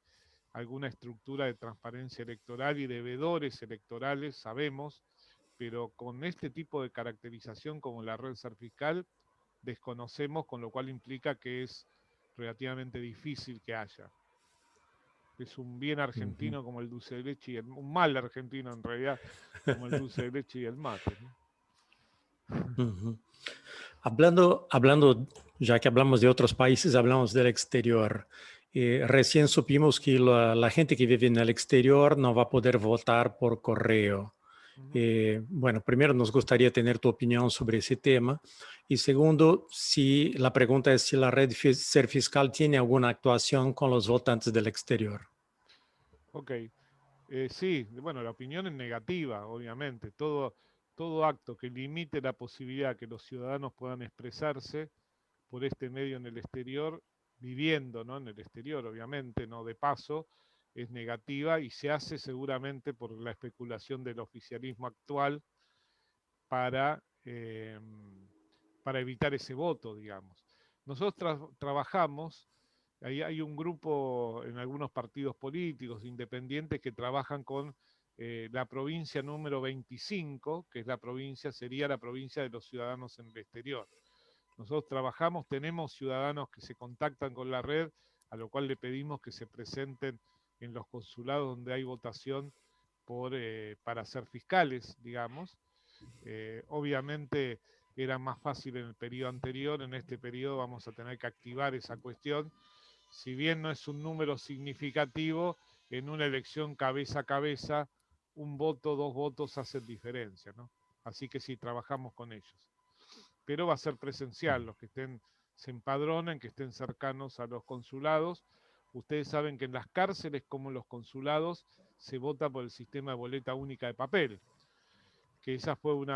alguna estructura de transparencia electoral y de veedores electorales, sabemos, pero con este tipo de caracterización como la red Ser Fiscal, desconocemos, con lo cual implica que es relativamente difícil que haya. Es un bien argentino como el dulce de leche y un mal argentino en realidad como el dulce de leche y el mate, ¿no? Hablando, ya que hablamos de otros países, hablamos del exterior. Recién supimos que la gente que vive en el exterior no va a poder votar por correo. Bueno, primero nos gustaría tener tu opinión sobre ese tema. Y segundo, si la pregunta es si la red Ser Fiscal tiene alguna actuación con los votantes del exterior. Ok, sí, bueno, la opinión es negativa, obviamente. Todo acto que limite la posibilidad que los ciudadanos puedan expresarse por este medio en el exterior viviendo, ¿no?, en el exterior, obviamente, no de paso, es negativa y se hace seguramente por la especulación del oficialismo actual para, para evitar ese voto, digamos. Nosotros trabajamos, hay un grupo en algunos partidos políticos independientes que trabajan con la provincia número 25, que es la provincia, sería la provincia de los ciudadanos en el exterior. Nosotros trabajamos, tenemos ciudadanos que se contactan con la red, a lo cual le pedimos que se presenten en los consulados donde hay votación para ser fiscales, digamos. Obviamente era más fácil en el periodo anterior, en este periodo vamos a tener que activar esa cuestión. Si bien no es un número significativo, en una elección cabeza a cabeza, un voto, 2 votos hacen diferencia, ¿no? Así que sí, trabajamos con ellos. Pero va a ser presencial, los que se empadronen, que estén cercanos a los consulados. Ustedes saben que en las cárceles como en los consulados se vota por el sistema de boleta única de papel, que esa fue un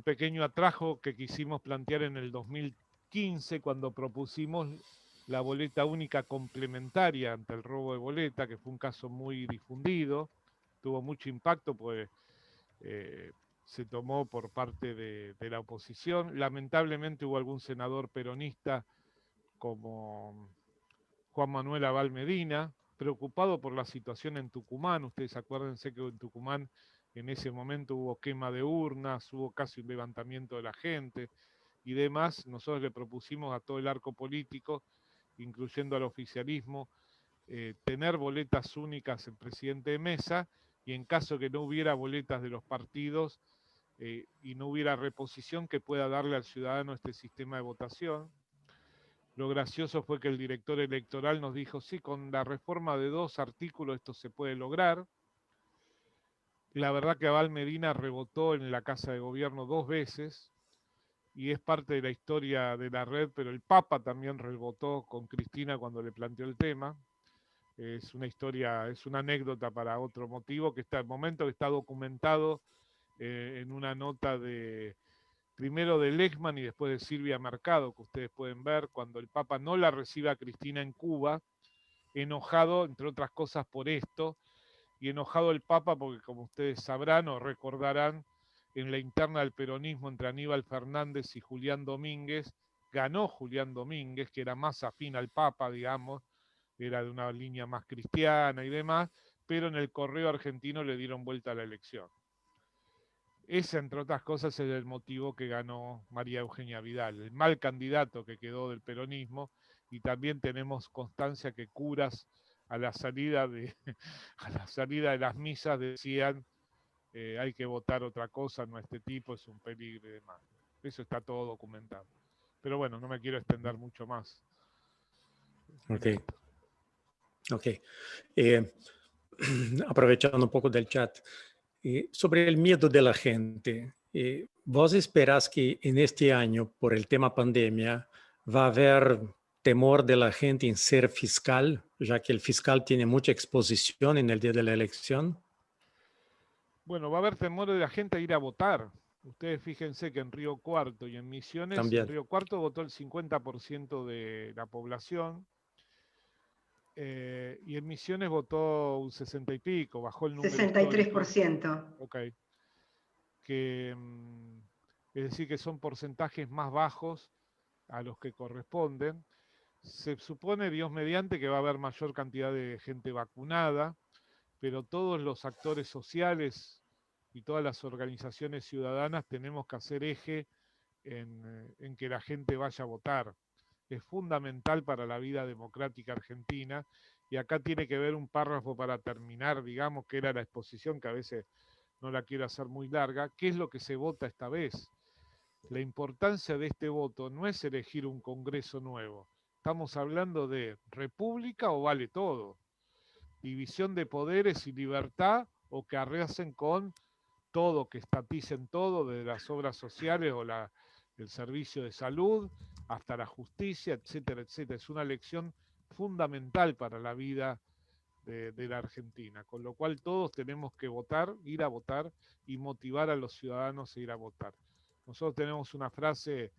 pequeño atrajo que quisimos plantear en el 2015 cuando propusimos la boleta única complementaria ante el robo de boleta, que fue un caso muy difundido, tuvo mucho impacto, pues se tomó por parte de la oposición. Lamentablemente hubo algún senador peronista como Juan Manuel Abal Medina, preocupado por la situación en Tucumán. Ustedes acuérdense que en Tucumán en ese momento hubo quema de urnas, hubo casi un levantamiento de la gente y demás. Nosotros le propusimos a todo el arco político, incluyendo al oficialismo, tener boletas únicas en presidente de mesa, y en caso que no hubiera boletas de los partidos y no hubiera reposición, que pueda darle al ciudadano este sistema de votación. Lo gracioso fue que el director electoral nos dijo, sí, con la reforma de 2 artículos esto se puede lograr. La verdad que Abal Medina rebotó en la Casa de Gobierno 2 veces, y es parte de la historia de la red, pero el Papa también rebotó con Cristina cuando le planteó el tema. Es una historia, es una anécdota para otro motivo, que está el momento que está documentado en una nota primero de Lechman y después de Silvia Mercado, que ustedes pueden ver, cuando el Papa no la recibe a Cristina en Cuba, enojado, entre otras cosas, por esto, y enojado el Papa porque, como ustedes sabrán o recordarán, en la interna del peronismo entre Aníbal Fernández y Julián Domínguez, ganó Julián Domínguez, que era más afín al Papa, digamos, era de una línea más cristiana y demás, pero en el Correo argentino le dieron vuelta a la elección. Ese, entre otras cosas, es el motivo que ganó María Eugenia Vidal, el mal candidato que quedó del peronismo, y también tenemos constancia que curas a la salida de las misas decían hay que votar otra cosa, no este tipo, es un peligro y demás. Eso está todo documentado. Pero bueno, no me quiero extender mucho más. Ok. Ok. Aprovechando un poco del chat, sobre el miedo de la gente, ¿vos esperás que en este año, por el tema pandemia, va a haber temor de la gente en ser fiscal, ya que el fiscal tiene mucha exposición en el día de la elección? Bueno, va a haber temor de la gente a ir a votar. Ustedes fíjense que en Río Cuarto y en Misiones, en También. Río Cuarto votó el 50% de la población, y en Misiones votó un 60 y pico, bajó el número histórico. 63%. Ok. Que, es decir, que son porcentajes más bajos a los que corresponden. Se supone, Dios mediante, que va a haber mayor cantidad de gente vacunada, pero todos los actores sociales y todas las organizaciones ciudadanas tenemos que hacer eje en que la gente vaya a votar. Es fundamental para la vida democrática argentina, y acá tiene que ver un párrafo para terminar, digamos, que era la exposición, que a veces no la quiero hacer muy larga. ¿Qué es lo que se vota esta vez? La importancia de este voto no es elegir un Congreso nuevo. Estamos hablando de república o vale todo, división de poderes y libertad, o que arrasen con todo, que estaticen todo, desde las obras sociales o el servicio de salud hasta la justicia, etcétera, etcétera. Es una elección fundamental para la vida de la Argentina, con lo cual todos tenemos que votar, ir a votar y motivar a los ciudadanos a ir a votar. Nosotros tenemos una frase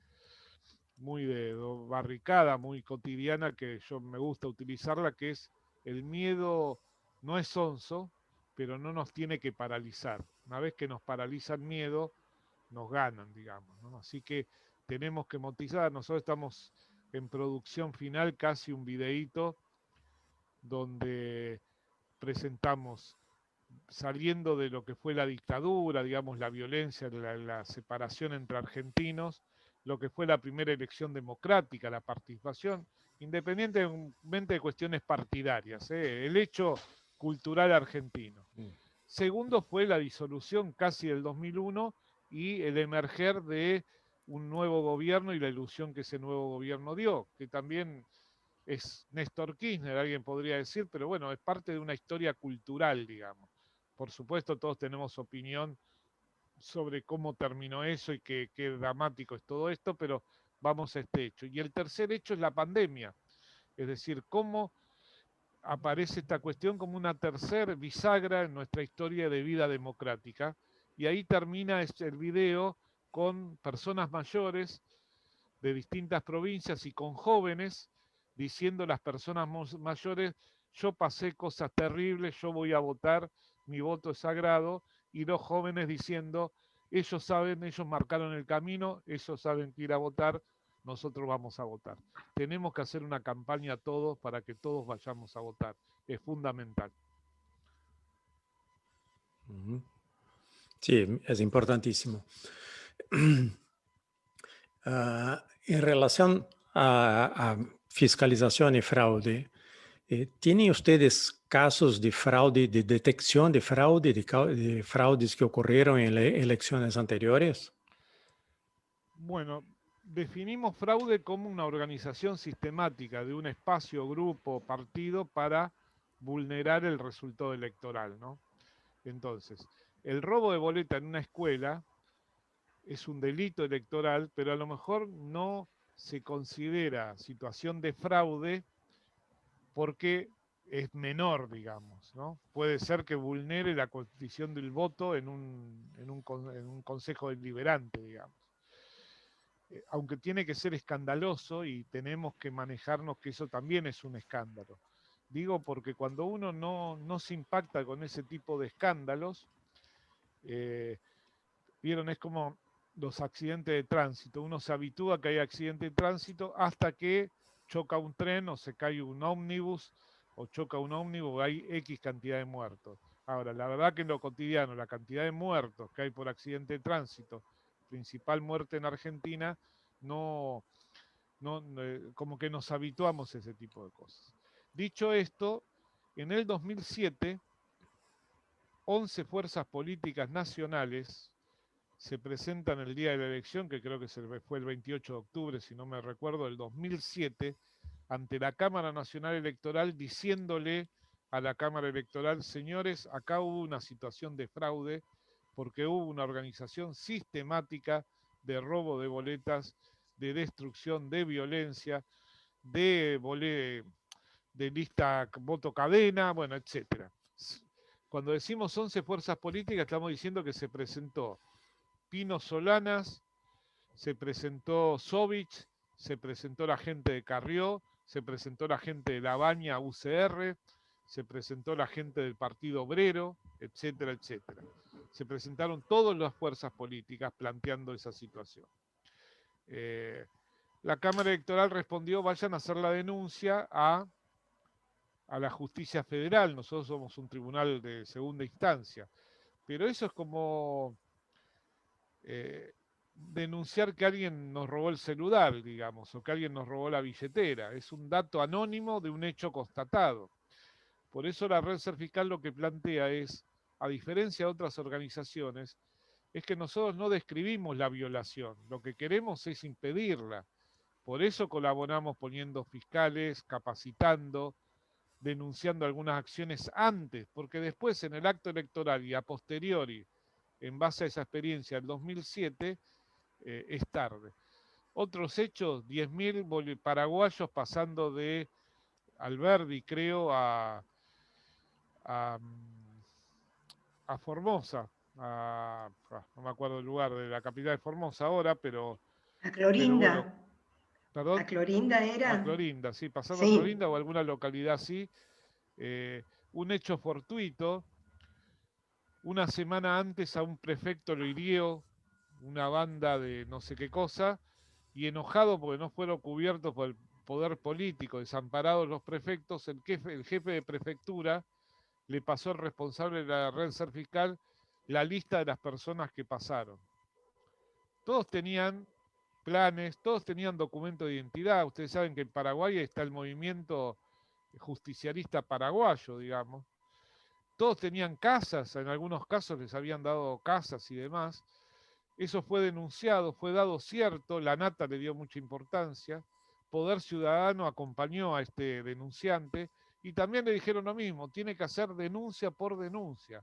muy de barricada, muy cotidiana, que yo me gusta utilizarla, que es: el miedo no es sonso, pero no nos tiene que paralizar. Una vez que nos paraliza el miedo, nos ganan, digamos, ¿no? Así que tenemos que motivar. Nosotros estamos en producción final, casi un videíto, donde presentamos, saliendo de lo que fue la dictadura, digamos, la violencia, la separación entre argentinos, lo que fue la primera elección democrática, la participación, independientemente de cuestiones partidarias, el hecho cultural argentino. Segundo fue la disolución casi del 2001 y el emerger de un nuevo gobierno y la ilusión que ese nuevo gobierno dio, que también es Néstor Kirchner, alguien podría decir, pero bueno, es parte de una historia cultural, digamos. Por supuesto, todos tenemos opinión sobre cómo terminó eso y qué dramático es todo esto, pero vamos a este hecho. Y el tercer hecho es la pandemia, es decir, cómo aparece esta cuestión como una tercer bisagra en nuestra historia de vida democrática. Y ahí termina el video con personas mayores de distintas provincias y con jóvenes diciendo las personas mayores: yo pasé cosas terribles, yo voy a votar, mi voto es sagrado, y los jóvenes diciendo: ellos saben, ellos marcaron el camino, ellos saben que ir a votar, nosotros vamos a votar. Tenemos que hacer una campaña todos para que todos vayamos a votar, es fundamental. Sí, es importantísimo. En relación a fiscalización y fraude, ¿tienen ustedes casos de fraude, de detección de fraude, de fraudes que ocurrieron en elecciones anteriores? Bueno, definimos fraude como una organización sistemática de un espacio, grupo, partido para vulnerar el resultado electoral, ¿no? Entonces, el robo de boleta en una escuela es un delito electoral, pero a lo mejor no se considera situación de fraude porque es menor, digamos, ¿no? Puede ser que vulnere la condición del voto en un consejo deliberante, digamos. Aunque tiene que ser escandaloso y tenemos que manejarnos que eso también es un escándalo. Digo porque cuando uno no se impacta con ese tipo de escándalos, vieron, es como los accidentes de tránsito. Uno se habitúa a que hay accidente de tránsito hasta que choca un tren o se cae un ómnibus o choca un ómnibus, hay X cantidad de muertos. Ahora, la verdad que en lo cotidiano, la cantidad de muertos que hay por accidente de tránsito, principal muerte en Argentina, no, como que nos habituamos a ese tipo de cosas. Dicho esto, en el 2007, 11 fuerzas políticas nacionales se presentan el día de la elección, que creo que fue el 28 de octubre, si no me recuerdo, del 2007, ante la Cámara Nacional Electoral, diciéndole a la Cámara Electoral: señores, acá hubo una situación de fraude, porque hubo una organización sistemática de robo de boletas, de destrucción, de violencia, de lista voto cadena, bueno, etcétera. Cuando decimos 11 fuerzas políticas, estamos diciendo que se presentó Pino Solanas, se presentó Sovich, se presentó la gente de Carrió, se presentó la gente de La Baña UCR, se presentó la gente del Partido Obrero, etcétera, etcétera. Se presentaron todas las fuerzas políticas planteando esa situación. La Cámara Electoral respondió: vayan a hacer la denuncia a la justicia federal, nosotros somos un tribunal de segunda instancia. Pero eso es como denunciar que alguien nos robó el celular, digamos, o que alguien nos robó la billetera. Es un dato anónimo de un hecho constatado. Por eso la red Ser Fiscal lo que plantea es, a diferencia de otras organizaciones, es que nosotros no describimos la violación, lo que queremos es impedirla. Por eso colaboramos poniendo fiscales, capacitando, denunciando algunas acciones antes, porque después en el acto electoral y a posteriori, en base a esa experiencia del 2007, es tarde. Otros hechos: 10.000 paraguayos pasando de Alberdi, creo, a Formosa, no me acuerdo el lugar de la capital de Formosa ahora, pero A Clorinda. bueno, ¿Perdón? ¿A Clorinda era? A Clorinda, sí, pasando a Sí. Clorinda o alguna localidad así. Un hecho fortuito. Una semana antes a un prefecto lo hirió una banda de no sé qué cosa, y enojado porque no fueron cubiertos por el poder político, desamparados los prefectos, el jefe de prefectura le pasó al responsable de la red ser fiscal la lista de las personas que pasaron. Todos tenían planes, todos tenían documento de identidad. Ustedes saben que en Paraguay está el movimiento justicialista paraguayo, digamos. Todos tenían casas, en algunos casos les habían dado casas y demás. Eso fue denunciado, fue dado cierto, la Nata le dio mucha importancia, Poder Ciudadano acompañó a este denunciante y también le dijeron lo mismo, tiene que hacer denuncia por denuncia,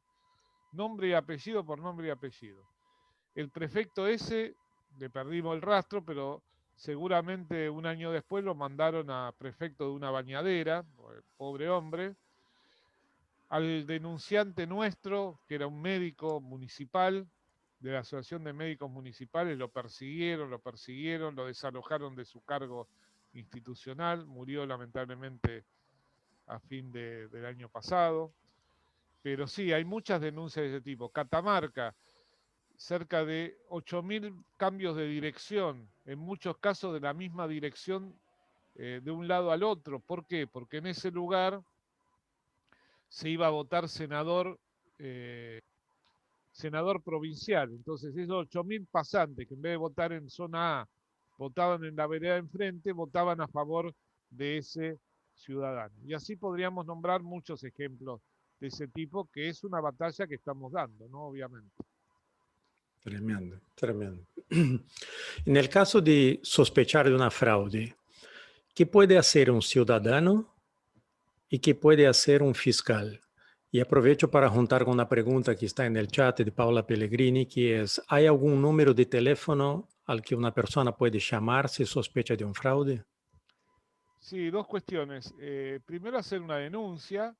nombre y apellido por nombre y apellido. El prefecto ese, le perdimos el rastro, pero seguramente un año después lo mandaron a prefecto de una bañadera, pobre hombre. Al denunciante nuestro, que era un médico municipal, de la Asociación de Médicos Municipales, lo persiguieron, lo desalojaron de su cargo institucional, murió lamentablemente a fin del año pasado. Pero sí, hay muchas denuncias de ese tipo. Catamarca, cerca de 8.000 cambios de dirección, en muchos casos de la misma dirección de un lado al otro. ¿Por qué? Porque en ese lugar se iba a votar senador provincial. Entonces esos 8.000 pasantes que en vez de votar en zona A, votaban en la vereda de enfrente, votaban a favor de ese ciudadano. Y así podríamos nombrar muchos ejemplos de ese tipo, que es una batalla que estamos dando, ¿no? Obviamente. Tremendo, tremendo. En el caso de sospechar de una fraude, ¿qué puede hacer un ciudadano y qué puede hacer un fiscal? Y aprovecho para juntar con una pregunta que está en el chat de Paula Pellegrini, que es, ¿hay algún número de teléfono al que una persona puede llamar si sospecha de un fraude? Sí, dos cuestiones. Primero, hacer una denuncia.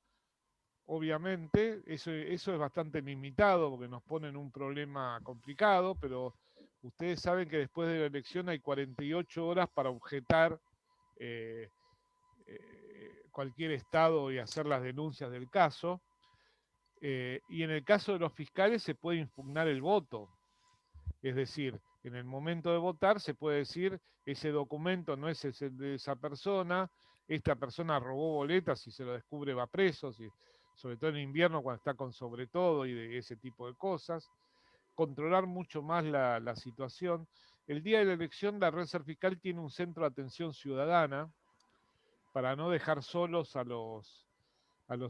Obviamente, eso es bastante limitado porque nos pone en un problema complicado, pero ustedes saben que después de la elección hay 48 horas para objetar eh, cualquier estado y hacer las denuncias del caso. Y en el caso de los fiscales se puede impugnar el voto. Es decir, en el momento de votar se puede decir ese documento no es el de esa persona, esta persona robó boletas, si se lo descubre va preso, sobre todo en invierno cuando está con sobre todo y de ese tipo de cosas. Controlar mucho más la situación. El día de la elección la Red Ser Fiscal tiene un centro de atención ciudadana para no dejar solos a los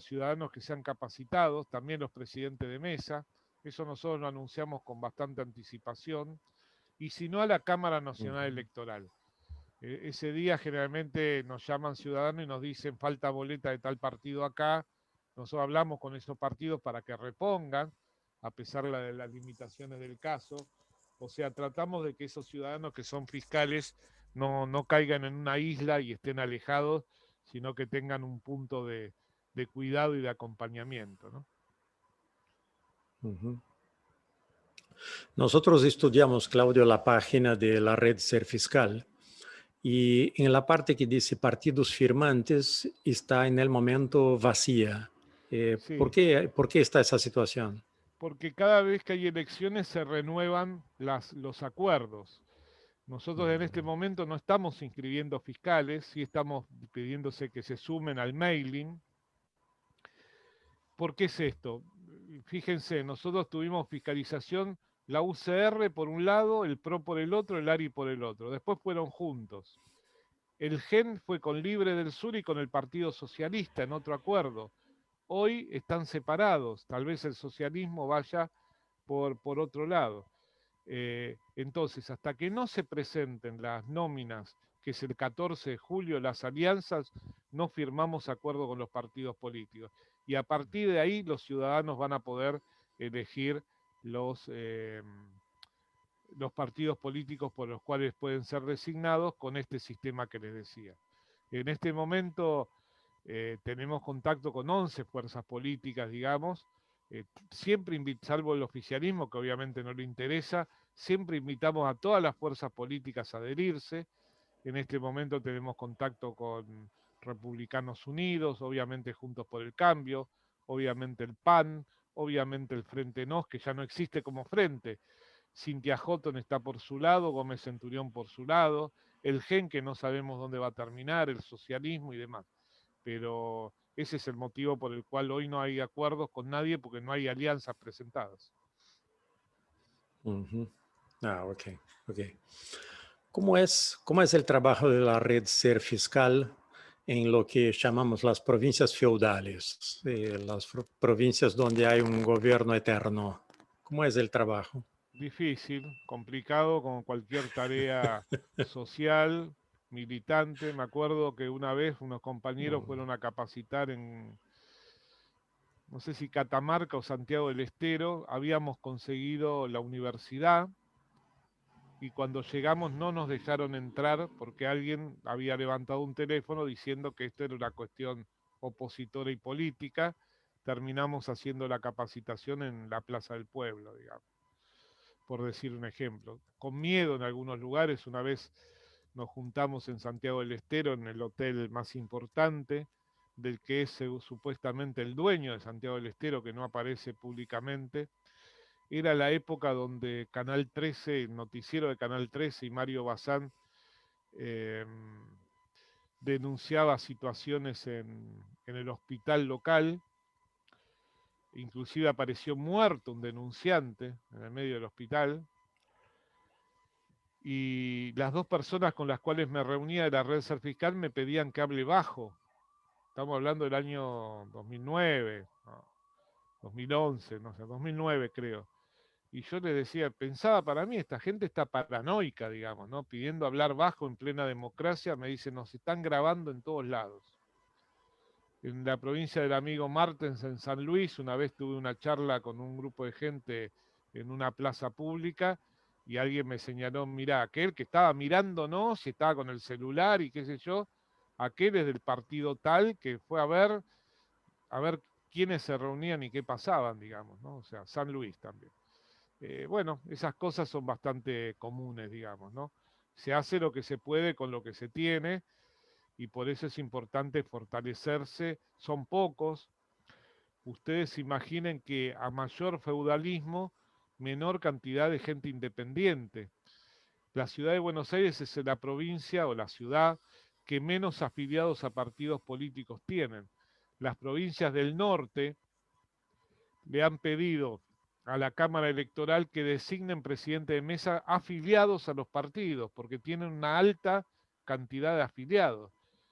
ciudadanos que sean capacitados, también los presidentes de mesa. Eso nosotros lo anunciamos con bastante anticipación. Y si no, a la Cámara Nacional Electoral. Ese día generalmente nos llaman ciudadanos y nos dicen falta boleta de tal partido acá. Nosotros hablamos con esos partidos para que repongan, a pesar de las limitaciones del caso. O sea, tratamos de que esos ciudadanos que son fiscales no caigan en una isla y estén alejados, sino que tengan un punto de cuidado y de acompañamiento, ¿no? Nosotros estudiamos, Claudio, la página de la red Ser Fiscal y en la parte que dice partidos firmantes está en el momento vacía. Sí. ¿Por qué está esa situación? Porque cada vez que hay elecciones se renuevan los acuerdos. Nosotros en este momento no estamos inscribiendo fiscales, sí estamos pidiéndose que se sumen al mailing. ¿Por qué es esto? Fíjense, nosotros tuvimos fiscalización, la UCR por un lado, el PRO por el otro, el ARI por el otro. Después fueron juntos. El GEN fue con Libre del Sur y con el Partido Socialista en otro acuerdo. Hoy están separados, tal vez el socialismo vaya por otro lado. Entonces, hasta que no se presenten las nóminas, que es el 14 de julio, las alianzas, no firmamos acuerdo con los partidos políticos. Y a partir de ahí los ciudadanos van a poder elegir los partidos políticos por los cuales pueden ser designados con este sistema que les decía. En este momento tenemos contacto con 11 fuerzas políticas, digamos, siempre salvo el oficialismo, que obviamente no le interesa, siempre invitamos a todas las fuerzas políticas a adherirse. En este momento tenemos contacto con Republicanos Unidos, obviamente Juntos por el Cambio, obviamente el PAN, obviamente el Frente Nos, que ya no existe como frente. Cynthia Houghton está por su lado, Gómez Centurión por su lado, el GEN que no sabemos dónde va a terminar, el socialismo y demás. Pero ese es el motivo por el cual hoy no hay acuerdos con nadie, porque no hay alianzas presentadas. Ah, ok. ¿Cómo es el trabajo de la red Ser Fiscal en lo que llamamos las provincias feudales, las provincias donde hay un gobierno eterno? ¿Cómo es el trabajo? Difícil, complicado, como cualquier tarea social, militante. Me acuerdo que una vez unos compañeros fueron a capacitar en, no sé si Catamarca o Santiago del Estero, habíamos conseguido la universidad y cuando llegamos no nos dejaron entrar porque alguien había levantado un teléfono diciendo que esto era una cuestión opositora y política. Terminamos haciendo la capacitación en la Plaza del Pueblo, digamos, por decir un ejemplo. Con miedo en algunos lugares, una vez nos juntamos en Santiago del Estero, en el hotel más importante, del que es supuestamente el dueño de Santiago del Estero, que no aparece públicamente. Era la época donde Canal 13, el noticiero de Canal 13 y Mario Bazán denunciaba situaciones en el hospital local. Inclusive apareció muerto un denunciante en el medio del hospital. Y las dos personas con las cuales me reunía de la red Ser Fiscal me pedían que hable bajo. Estamos hablando del año 2009, no, 2011, no sé, 2009 creo. Y yo les decía, pensaba para mí, esta gente está paranoica, digamos, ¿no? Pidiendo hablar bajo en plena democracia, me dicen, nos están grabando en todos lados. En la provincia del amigo Martens, en San Luis, una vez tuve una charla con un grupo de gente en una plaza pública y alguien me señaló, mirá, aquel que estaba mirándonos, si estaba con el celular y qué sé yo, aquel es del partido tal que fue a ver quiénes se reunían y qué pasaban, digamos, ¿no? O sea, San Luis también. Bueno, esas cosas son bastante comunes, digamos, ¿no? Se hace lo que se puede con lo que se tiene y por eso es importante fortalecerse. Son pocos. Ustedes imaginen que a mayor feudalismo, menor cantidad de gente independiente. La ciudad de Buenos Aires es la provincia o la ciudad que menos afiliados a partidos políticos tienen. Las provincias del norte le han pedido a la Cámara Electoral que designen presidente de mesa afiliados a los partidos, porque tienen una alta cantidad de afiliados.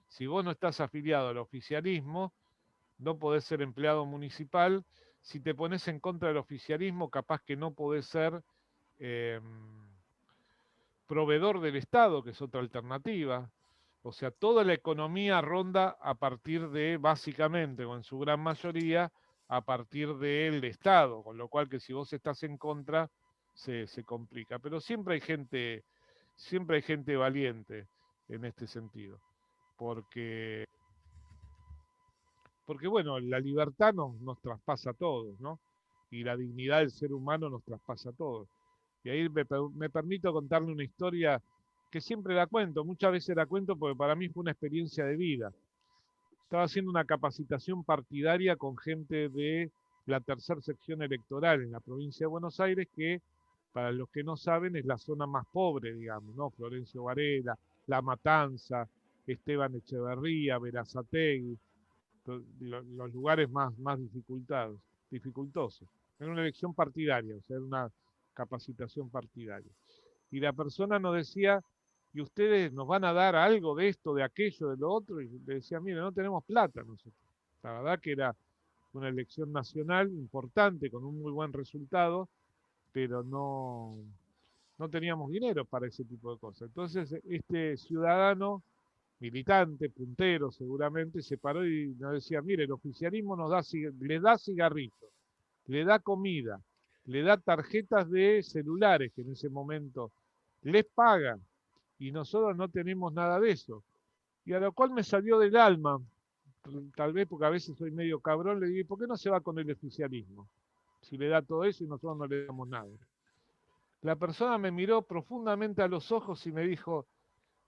Si vos no estás afiliado al oficialismo, no podés ser empleado municipal. Si te pones en contra del oficialismo, capaz que no podés ser proveedor del Estado, que es otra alternativa. O sea, toda la economía ronda a partir de, básicamente, o en su gran mayoría, a partir del Estado, con lo cual que si vos estás en contra, se complica. Pero siempre hay gente valiente en este sentido, porque bueno, la libertad nos traspasa a todos, ¿no? Y la dignidad del ser humano nos traspasa a todos. Y ahí me permito contarle una historia que siempre la cuento, muchas veces la cuento porque para mí fue una experiencia de vida. Estaba haciendo una capacitación partidaria con gente de la tercera sección electoral en la provincia de Buenos Aires, que para los que no saben es la zona más pobre, digamos, ¿no? Florencio Varela, La Matanza, Esteban Echeverría, Berazategui, los lugares más dificultosos. Era una elección partidaria, o sea, era una capacitación partidaria. Y la persona nos decía, ¿y ustedes nos van a dar algo de esto, de aquello, de lo otro? Y le decía, mire, no tenemos plata nosotros. La verdad que era una elección nacional importante, con un muy buen resultado, pero no teníamos dinero para ese tipo de cosas. Entonces, este ciudadano militante, puntero seguramente, se paró y nos decía, mire, el oficialismo le da cigarritos, le da comida, le da tarjetas de celulares que en ese momento les pagan y nosotros no tenemos nada de eso. Y a lo cual me salió del alma, tal vez porque a veces soy medio cabrón, le digo, ¿por qué no se va con el oficialismo? Si le da todo eso y nosotros no le damos nada. La persona me miró profundamente a los ojos y me dijo,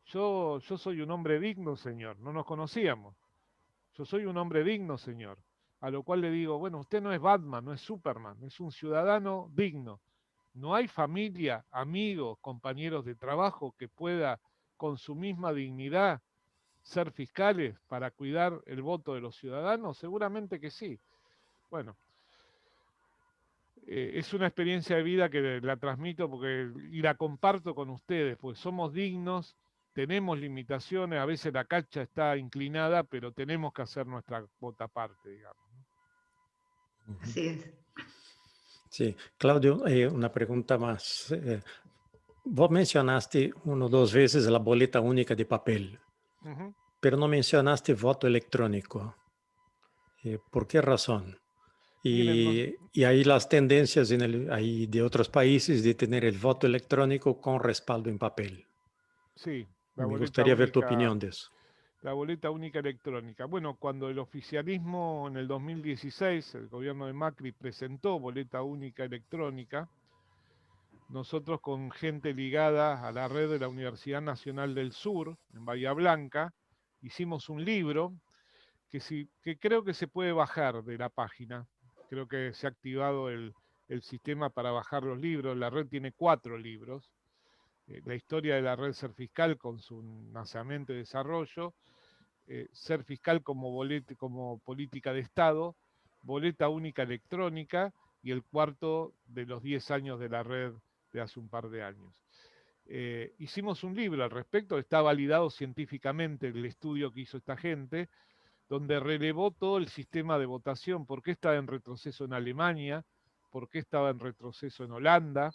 yo soy un hombre digno, señor, no nos conocíamos. Yo soy un hombre digno, señor. A lo cual le digo, bueno, usted no es Batman, no es Superman, es un ciudadano digno. No hay familia, amigos, compañeros de trabajo que pueda, con su misma dignidad, ser fiscales para cuidar el voto de los ciudadanos. Seguramente que sí. Bueno, es una experiencia de vida que la transmito y la comparto con ustedes, pues somos dignos, tenemos limitaciones, a veces la cancha está inclinada, pero tenemos que hacer nuestra cuota parte, digamos. Así es. Sí, Claudio, una pregunta más. Vos mencionaste una o dos veces la boleta única de papel, pero no mencionaste voto electrónico. ¿Por qué razón? Miren, Y hay las tendencias ahí de otros países de tener el voto electrónico con respaldo en papel. sí, Me gustaría ver tu opinión de eso. la boleta única electrónica. Bueno, cuando el oficialismo en el 2016, el gobierno de Macri presentó boleta única electrónica, nosotros con gente ligada a la red de la Universidad Nacional del Sur, en Bahía Blanca, hicimos un libro que creo que se puede bajar de la página. Creo que se ha activado el sistema para bajar los libros. La red tiene 4 libros. La historia de la red Ser Fiscal con su nacimiento y desarrollo, Ser Fiscal como política de Estado, boleta única electrónica y el cuarto de los 10 años de la red de hace un par de años. Hicimos un libro al respecto, está validado científicamente el estudio que hizo esta gente, donde relevó todo el sistema de votación, por qué estaba en retroceso en Alemania, por qué estaba en retroceso en Holanda,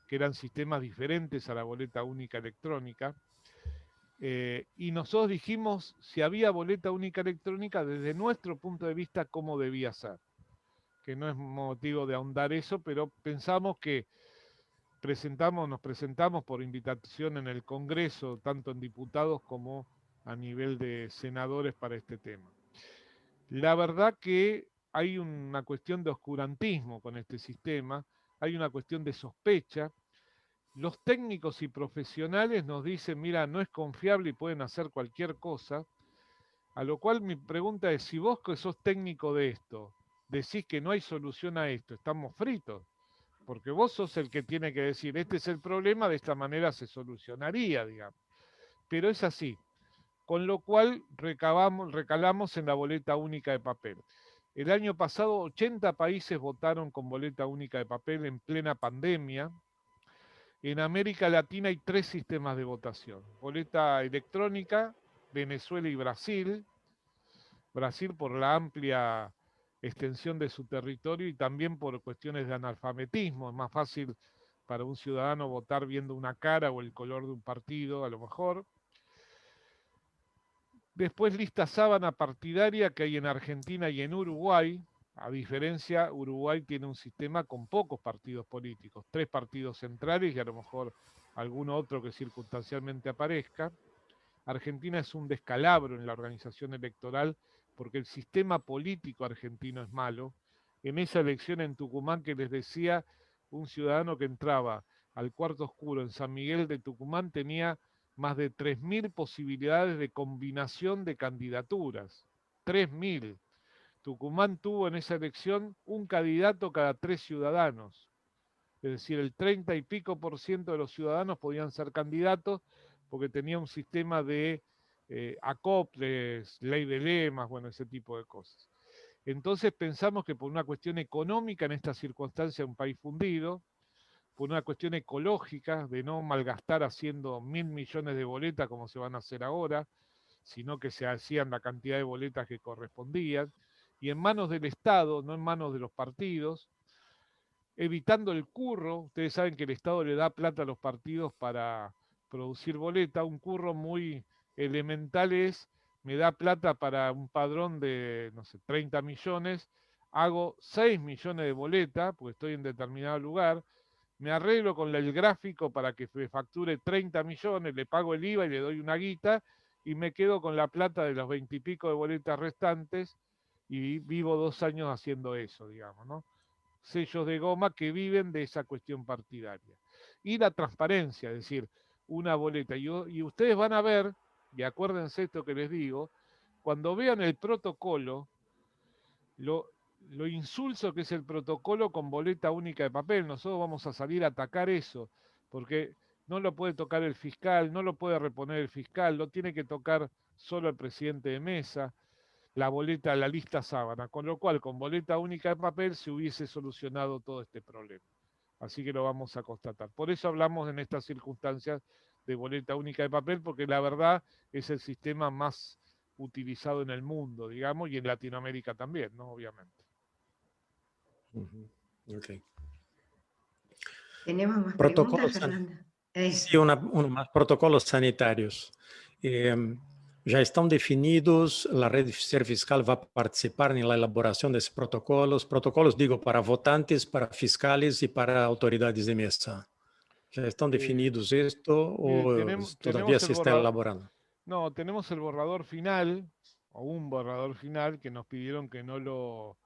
que eran sistemas diferentes a la boleta única electrónica. Y nosotros dijimos si había boleta única electrónica desde nuestro punto de vista cómo debía ser. Que no es motivo de ahondar eso, pero pensamos que nos presentamos por invitación en el Congreso, tanto en diputados como a nivel de senadores para este tema. La verdad que hay una cuestión de oscurantismo con este sistema, hay una cuestión de sospecha. Los técnicos y profesionales nos dicen, mira, no es confiable y pueden hacer cualquier cosa, a lo cual mi pregunta es, si vos que sos técnico de esto, decís que no hay solución a esto, estamos fritos, porque vos sos el que tiene que decir, este es el problema, de esta manera se solucionaría, digamos. Pero es así, con lo cual recalamos en la boleta única de papel. El año pasado 80 países votaron con boleta única de papel en plena pandemia. En América Latina hay 3 sistemas de votación. Boleta electrónica, Venezuela y Brasil. Brasil por la amplia extensión de su territorio y también por cuestiones de analfabetismo. Es más fácil para un ciudadano votar viendo una cara o el color de un partido, a lo mejor. Después lista sábana partidaria que hay en Argentina y en Uruguay. A diferencia, Uruguay tiene un sistema con pocos partidos políticos, 3 partidos centrales y a lo mejor alguno otro que circunstancialmente aparezca. Argentina es un descalabro en la organización electoral porque el sistema político argentino es malo. En esa elección en Tucumán que les decía, un ciudadano que entraba al cuarto oscuro en San Miguel de Tucumán tenía más de 3.000 posibilidades de combinación de candidaturas. 3.000. Tucumán tuvo en esa elección un candidato cada 3 ciudadanos. Es decir, el 30 y pico % de los ciudadanos podían ser candidatos porque tenía un sistema de acoples, ley de lemas, bueno, ese tipo de cosas. Entonces pensamos que por una cuestión económica en esta circunstancia, un país fundido, por una cuestión ecológica, de no malgastar haciendo 1.000 millones de boletas como se van a hacer ahora, sino que se hacían la cantidad de boletas que correspondían, y en manos del Estado, no en manos de los partidos, evitando el curro. Ustedes saben que el Estado le da plata a los partidos para producir boleta. Un curro muy elemental es, me da plata para un padrón de, no sé, 30 millones, hago 6 millones de boleta, porque estoy en determinado lugar, me arreglo con el gráfico para que me facture 30 millones, le pago el IVA y le doy una guita, y me quedo con la plata de los 20 y pico de boletas restantes, y vivo 2 años haciendo eso, digamos, ¿no? Sellos de goma que viven de esa cuestión partidaria. Y la transparencia, es decir, una boleta. Y ustedes van a ver, y acuérdense esto que les digo, cuando vean el protocolo, lo insulso que es el protocolo con boleta única de papel. Nosotros vamos a salir a atacar eso, porque no lo puede tocar el fiscal, no lo puede reponer el fiscal, lo tiene que tocar solo el presidente de mesa, la boleta, la lista sábana, con lo cual con boleta única de papel se hubiese solucionado todo este problema. Así que lo vamos a constatar. Por eso hablamos en estas circunstancias de boleta única de papel, porque la verdad es el sistema más utilizado en el mundo, digamos, y en Latinoamérica también, ¿no? Obviamente. Okay. ¿Tenemos más Protocolos, preguntas, Fernanda? sí, uno más. Protocolos sanitarios. Ya están definidos, la red Ser Fiscal va a participar en la elaboración de esos protocolos. Protocolos, digo, para votantes, para fiscales y para autoridades de mesa. ¿Ya están definidos esto o todavía se está elaborando? No, tenemos el borrador final, o un borrador final, que nos pidieron que no lo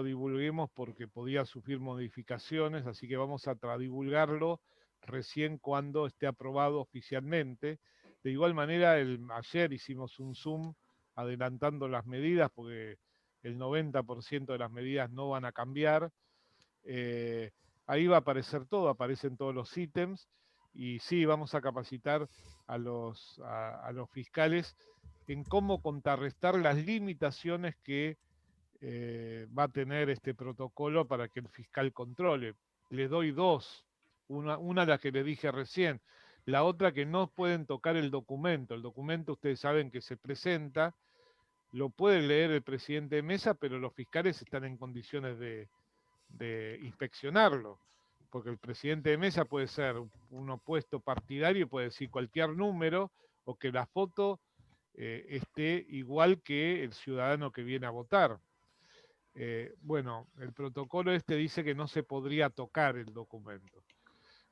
divulguemos porque podía sufrir modificaciones, así que vamos a divulgarlo recién cuando esté aprobado oficialmente. De igual manera, ayer hicimos un Zoom adelantando las medidas, porque el 90% de las medidas no van a cambiar. Ahí va a aparecer todo, aparecen todos los ítems, y sí, vamos a capacitar a los fiscales en cómo contrarrestar las limitaciones que va a tener este protocolo para que el fiscal controle. Les doy dos. Una la que le dije recién, la otra que no pueden tocar el documento. El documento ustedes saben que se presenta, lo puede leer el presidente de mesa, pero los fiscales están en condiciones de inspeccionarlo, porque el presidente de mesa puede ser un opuesto partidario, puede decir cualquier número, o que la foto esté igual que el ciudadano que viene a votar. Bueno, el protocolo este dice que no se podría tocar el documento,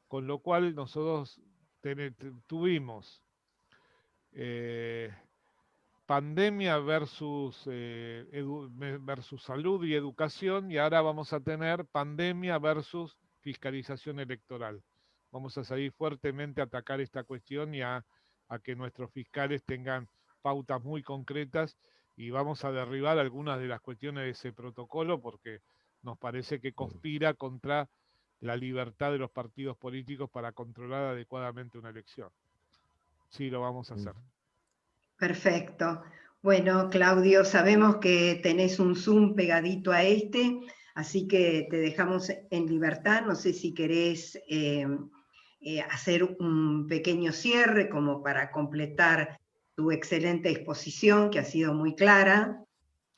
con lo cual nosotros tuvimos pandemia versus salud y educación, y ahora vamos a tener pandemia versus fiscalización electoral. Vamos a salir fuertemente a atacar esta cuestión y a que nuestros fiscales tengan pautas muy concretas, y vamos a derribar algunas de las cuestiones de ese protocolo porque nos parece que conspira contra la libertad de los partidos políticos para controlar adecuadamente una elección. Sí, lo vamos a hacer. Perfecto. Bueno, Claudio, sabemos que tenés un Zoom pegadito a este, así que te dejamos en libertad. No sé si querés hacer un pequeño cierre como para completar tu excelente exposición, que ha sido muy clara.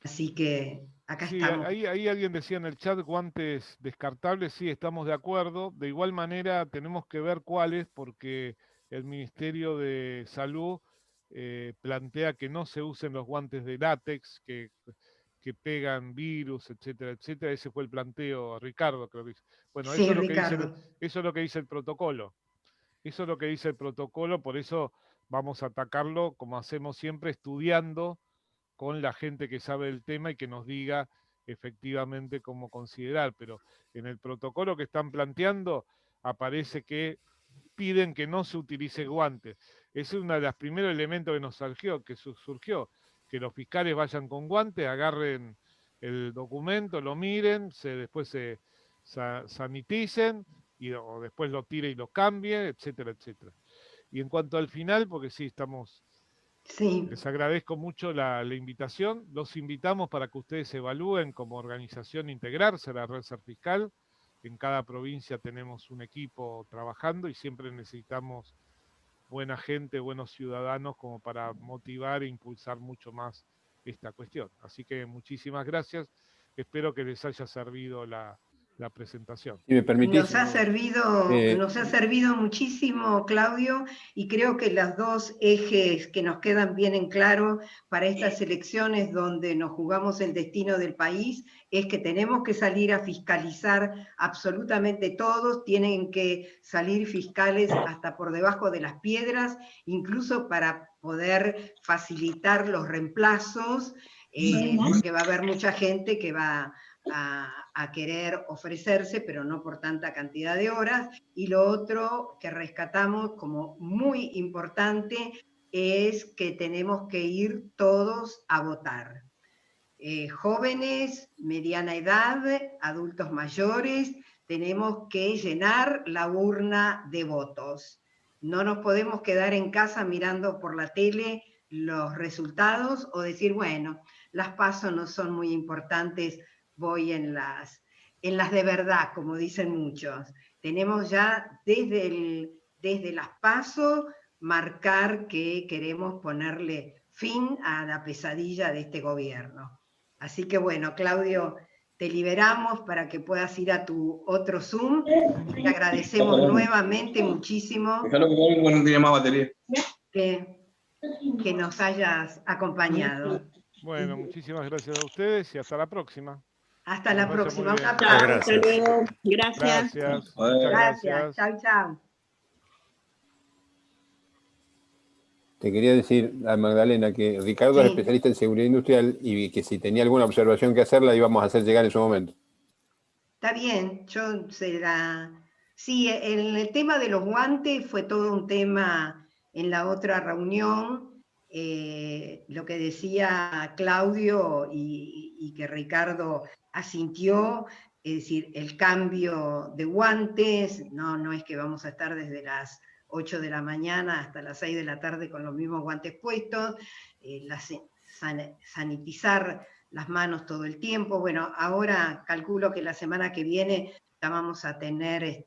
Así que acá sí, estamos. ahí alguien decía en el chat guantes descartables, sí, estamos de acuerdo. De igual manera tenemos que ver cuáles, porque el Ministerio de Salud plantea que no se usen los guantes de látex, que pegan virus, etcétera, etcétera. Ese fue el planteo, Ricardo, creo que dice. Bueno, Sí, eso es lo que dice el protocolo. Eso es lo que dice el protocolo, por eso vamos a atacarlo, como hacemos siempre, estudiando con la gente que sabe del tema y que nos diga efectivamente cómo considerar. Pero en el protocolo que están planteando aparece que piden que no se utilice guantes. Ese es uno de los primeros elementos que nos surgió, que los fiscales vayan con guantes, agarren el documento, lo miren, después se saniticen, o después lo tire y lo cambie, etcétera, etcétera. Y en cuanto al final, porque sí, les agradezco mucho la invitación. Los invitamos para que ustedes evalúen como organización integrarse a la red Ser Fiscal. En cada provincia tenemos un equipo trabajando y siempre necesitamos buena gente, buenos ciudadanos como para motivar e impulsar mucho más esta cuestión. Así que muchísimas gracias. Espero que les haya servido la presentación. Si me permitís, nos ha servido muchísimo, Claudio, y creo que los dos ejes que nos quedan bien en claro para estas elecciones donde nos jugamos el destino del país es que tenemos que salir a fiscalizar absolutamente todos, tienen que salir fiscales hasta por debajo de las piedras, incluso para poder facilitar los reemplazos, porque va a haber mucha gente que va a querer ofrecerse, pero no por tanta cantidad de horas. Y lo otro que rescatamos como muy importante es que tenemos que ir todos a votar. Jóvenes, mediana edad, adultos mayores, tenemos que llenar la urna de votos. No nos podemos quedar en casa mirando por la tele los resultados o decir, bueno, las PASO no son muy importantes, voy en las de verdad, como dicen muchos. Tenemos ya desde las PASO marcar que queremos ponerle fin a la pesadilla de este gobierno. Así que bueno, Claudio, te liberamos para que puedas ir a tu otro Zoom. Te agradecemos nuevamente muchísimo que nos hayas acompañado. Bueno, muchísimas gracias a ustedes y hasta la próxima. Hasta la próxima. Un aplauso. Hasta luego. Gracias. Gracias. Muchas Gracias. Chau, chau. Te quería decir a Magdalena que Ricardo es especialista en seguridad industrial y que si tenía alguna observación que hacer la íbamos a hacer llegar en su momento. Está bien, yo Sí, el tema de los guantes fue todo un tema en la otra reunión. Lo que decía Claudio y que Ricardo asintió, es decir, el cambio de guantes, no es que vamos a estar desde las 8 de la mañana hasta las 6 de la tarde con los mismos guantes puestos, sanitizar las manos todo el tiempo. Bueno, ahora calculo que la semana que viene ya vamos a tener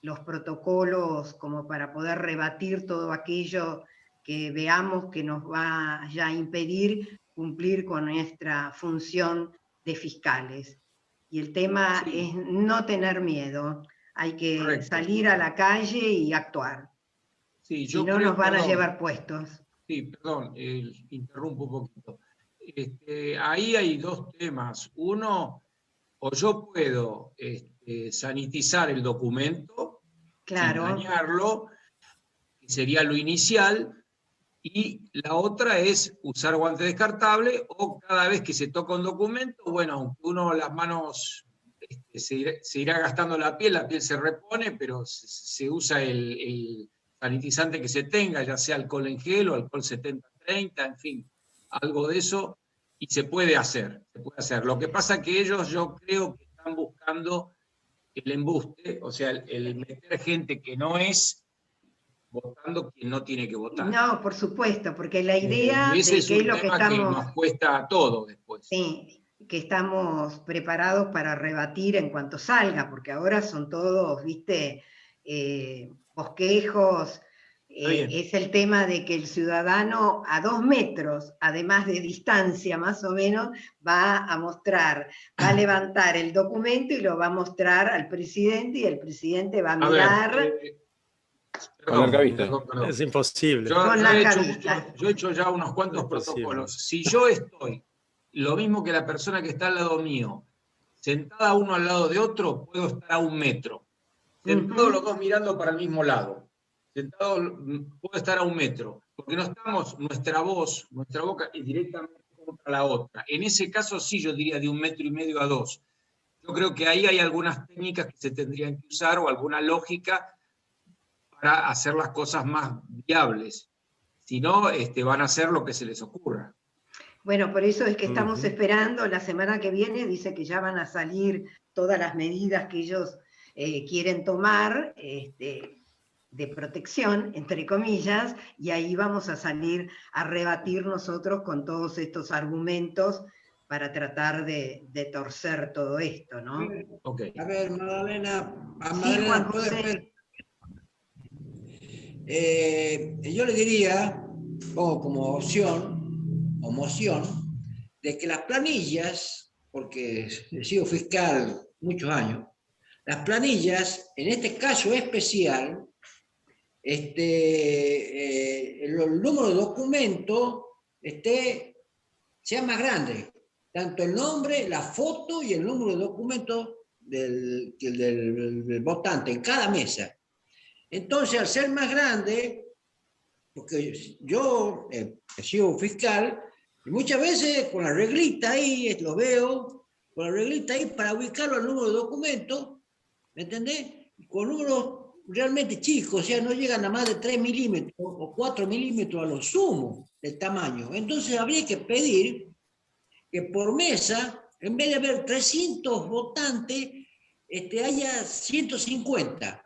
los protocolos como para poder rebatir todo aquello que veamos que nos va ya a impedir cumplir con nuestra función de fiscales. Y el tema es no tener miedo. Hay que salir a la calle y actuar. Sí, si no, nos van a llevar puestos. Sí, perdón, interrumpo un poquito. Ahí hay dos temas. Uno, o yo puedo sanitizar el documento, claro, sin dañarlo, que sería lo inicial, y la otra es usar guante descartable, o cada vez que se toca un documento, bueno, aunque uno las manos se irá gastando la piel se repone, pero se usa el sanitizante que se tenga, ya sea alcohol en gel o alcohol 70-30, en fin, algo de eso, y se puede hacer, Lo que pasa es que ellos, yo creo que están buscando el embuste, o sea, el meter gente que no es votando quien no tiene que votar. No, por supuesto, porque la idea ese de es que un es lo que tema estamos... que nos cuesta a todos después. Sí, que estamos preparados para rebatir en cuanto salga, porque ahora son todos, viste, bosquejos. Es el tema de que el ciudadano a 2 metros, además de distancia más o menos, va a mostrar, va a levantar el documento y lo va a mostrar al presidente, y el presidente va a mirar... Perdón. Es imposible. Yo he hecho ya unos cuantos protocolos. Si yo estoy, lo mismo que la persona que está al lado mío, sentada uno al lado de otro, puedo estar a 1 metro. Sentados los dos mirando para el mismo lado. Sentados puedo estar a 1 metro. Porque no estamos, nuestra boca es directamente contra la otra. En ese caso sí yo diría de 1,5 metros a 2. Yo creo que ahí hay algunas técnicas que se tendrían que usar o alguna lógica para hacer las cosas más viables. Si no, van a hacer lo que se les ocurra. Bueno, por eso es que estamos esperando, la semana que viene dice que ya van a salir todas las medidas que ellos quieren tomar, de protección, entre comillas, y ahí vamos a salir a rebatir nosotros con todos estos argumentos para tratar de torcer todo esto, ¿no? Okay. A ver, Magdalena, sí, Juan José. Yo le diría, como opción o moción, de que las planillas, porque he sido fiscal muchos años, las planillas, en este caso especial, el número de documento sea más grande, tanto el nombre, la foto y el número de documento del votante en cada mesa. Entonces, al ser más grande, porque yo he sido fiscal, y muchas veces con la reglita ahí lo veo, con la reglita ahí para ubicarlo al número de documento, ¿me entendés? Con números realmente chicos, o sea, no llegan a más de 3 milímetros o 4 milímetros a lo sumo del tamaño. Entonces habría que pedir que por mesa, en vez de haber 300 votantes, haya 150.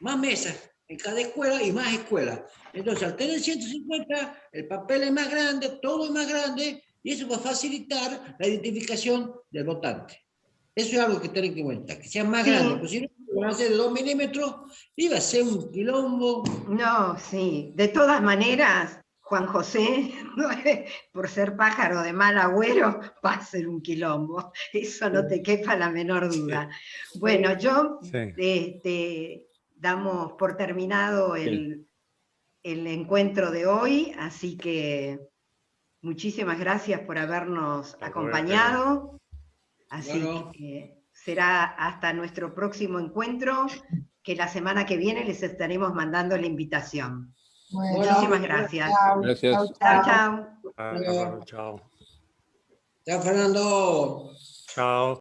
Más mesas en cada escuela y más escuelas. Entonces, al tener 150, el papel es más grande, todo es más grande, y eso va a facilitar la identificación del votante. Eso es algo que tener en cuenta, que sea más grande, porque si no, van a ser de 2 milímetros, iba a ser un quilombo. No, sí. De todas maneras, Juan José, por ser pájaro de mal agüero, va a ser un quilombo. Eso no te quepa la menor duda. Bueno, yo damos por terminado el encuentro de hoy, así que muchísimas gracias por habernos acompañado. Así que será hasta nuestro próximo encuentro, que la semana que viene les estaremos mandando la invitación. Bueno, Muchísimas gracias. Gracias. Chao, chao. Chao. Chao, Fernando. Chao.